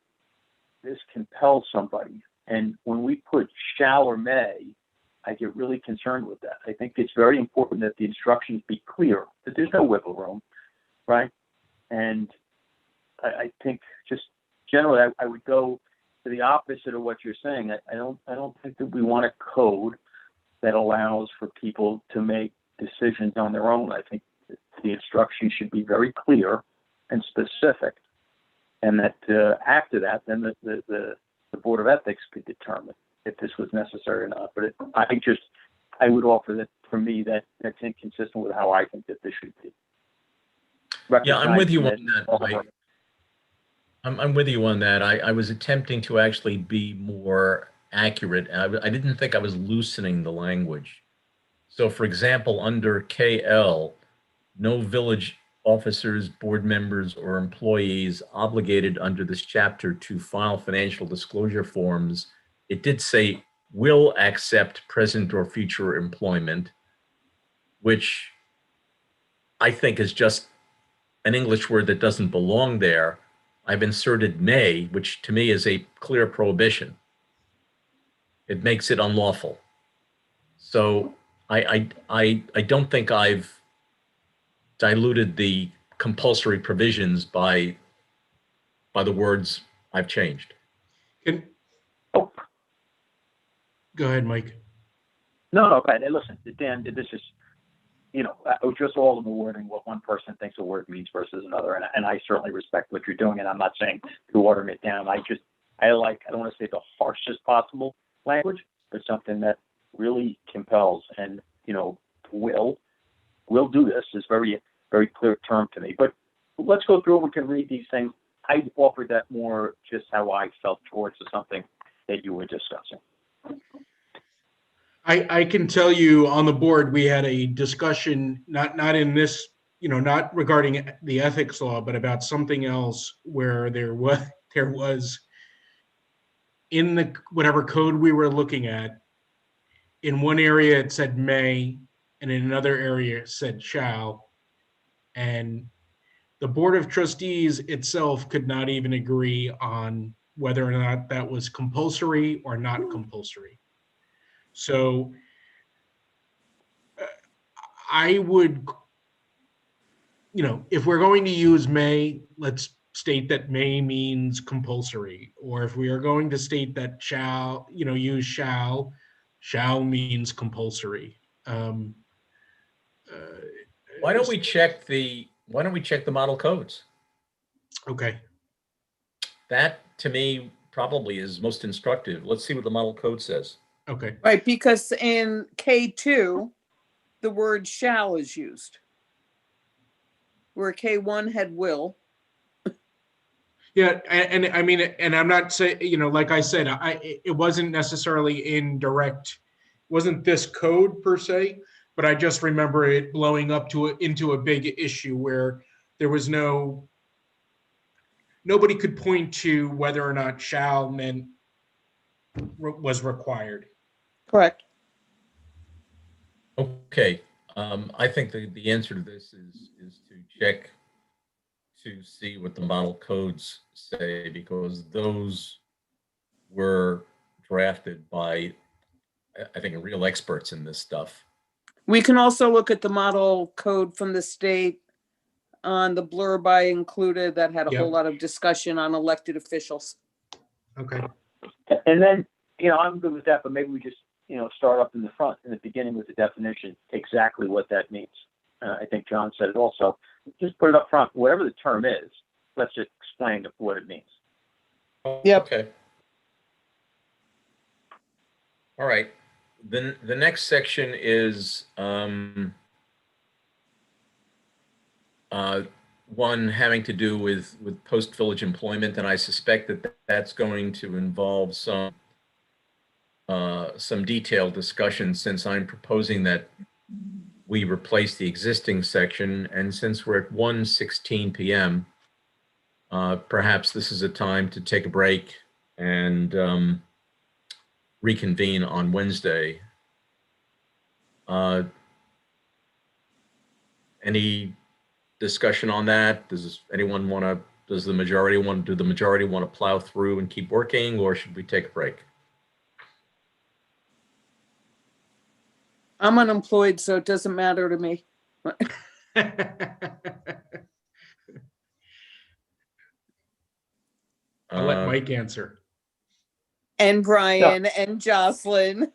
this compels somebody. And when we put shall or may, I get really concerned with that. I think it's very important that the instructions be clear, that there's no wiggle room, right? And I think just generally, I would go to the opposite of what you're saying. I don't think that we want a code that allows for people to make decisions on their own. I think the instructions should be very clear and specific, and that after that, then the Board of Ethics could determine if this was necessary or not. But I would offer that, for me, that's inconsistent with how I think that this should be. Yeah, I'm with you on Recognizing that, Mike. I'm with you on that. I was attempting to actually be more accurate. I didn't think I was loosening the language. So, for example, under KL, no village officers, board members, or employees obligated under this chapter to file financial disclosure forms. It did say will accept present or future employment, which I think is just an English word that doesn't belong there. I've inserted may, which to me is a clear prohibition. It makes it unlawful. So I don't think I've diluted the compulsory provisions by the words I've changed. Oh, Go ahead, Mike. no, okay. Listen, Dan, this is, just all of the wording, what one person thinks a word means versus another. And I certainly respect what you're doing. And I'm not saying to watering it down. I don't want to say the harshest possible language, but something that really compels and, will do this is very, very clear term to me. But let's go through it. We can read these things. I offered that more just how I felt towards something that you were discussing. I can tell you on the board, we had a discussion, not in this, not regarding the ethics law, but about something else where there was in the whatever code we were looking at, in one area it said may, and in another area it said shall. And the Board of Trustees itself could not even agree on whether or not that was compulsory or not compulsory. So I would, if we're going to use may, let's state that may means compulsory. Or if we are going to state that shall, use shall means compulsory. Why don't we check the model codes? Okay. That to me probably is most instructive. Let's see what the model code says. Okay. Right, because in K2, the word shall is used. Where K1 had will. Yeah, and I mean, and I'm not saying, like I said, it wasn't necessarily in direct, wasn't this code per se, but I just remember it blowing up into a big issue where there was nobody could point to whether or not shall meant was required. Correct. Okay, I think the answer to this is to check to see what the model codes say, because those were drafted by, I think, real experts in this stuff. We can also look at the model code from the state on the blurb I included that had a whole Yep. lot of discussion on elected officials. Okay. And then, I'm good with that, but maybe we just, start up in the beginning with the definition, exactly what that means. I think John said it also. Just put it up front, whatever the term is, let's just explain what it means. Yep. Okay. All right. Then the next section is one having to do with post-village employment, and I suspect that that's going to involve some detailed discussion, since I'm proposing that we replace the existing section, and since we're at 1:16 p.m., perhaps this is a time to take a break and reconvene on Wednesday. Any discussion on that? Does the majority want to plow through and keep working, or should we take a break? I'm unemployed, so it doesn't matter to me. I'll let Mike answer. And Brian and Jocelyn.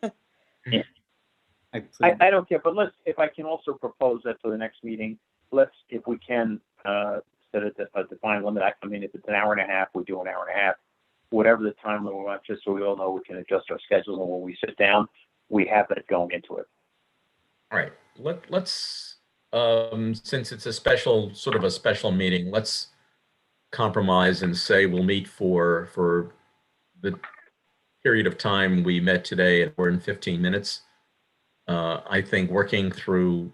I don't care, but if I can also propose that for the next meeting, if we can, set a defined limit. I mean, if it's an hour and a half, we do an hour and a half, whatever the time limit we want, just so we all know we can adjust our schedule. And when we sit down, we have that going into it. All right, let's since it's a sort of a special meeting, let's compromise and say we'll meet for the period of time we met today, and we're in 15 minutes. I think working through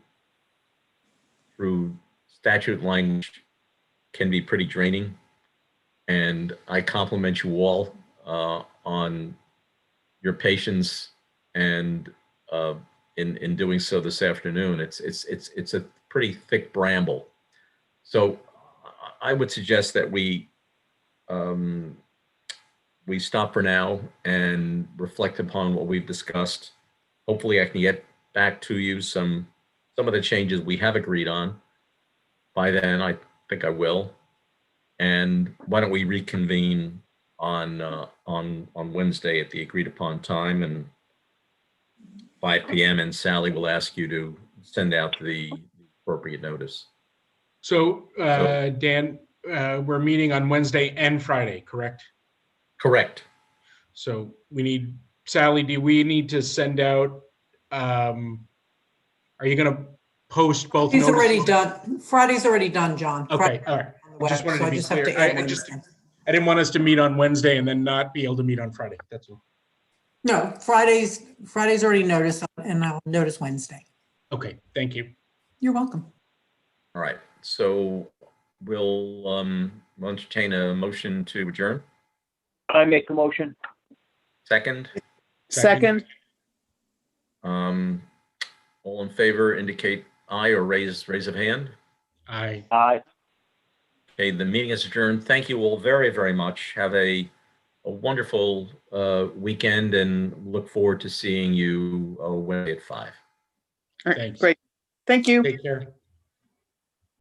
statute language can be pretty draining, and I compliment you all on your patience and in doing so this afternoon. It's a pretty thick bramble, so I would suggest that we stop for now and reflect upon what we've discussed. Hopefully I can get back to you some of the changes we have agreed on. By then, I think I will. And why don't we reconvene on Wednesday at the agreed upon time, and 5 p.m. and Sally will ask you to send out the appropriate notice. So, Dan, we're meeting on Wednesday and Friday, correct? Correct. So Sally, do we need to send out, are you going to post both He's notices? already done. Friday's already done, John. Okay, all right. I Just wanted to be clear. I didn't want us to meet on Wednesday and then not be able to meet on Friday. That's all. No, Friday's already noticed, and I'll notice Wednesday. Okay, thank you. You're welcome. All right. So we'll entertain a motion to adjourn. I make the motion. Second. Second. All in favor indicate aye or raise of hand. Aye. Aye. Okay, the meeting is adjourned. Thank you all very, very much. Have a wonderful weekend, and look forward to seeing you Wednesday at 5. All right, Thanks. great. Thank you. Take care.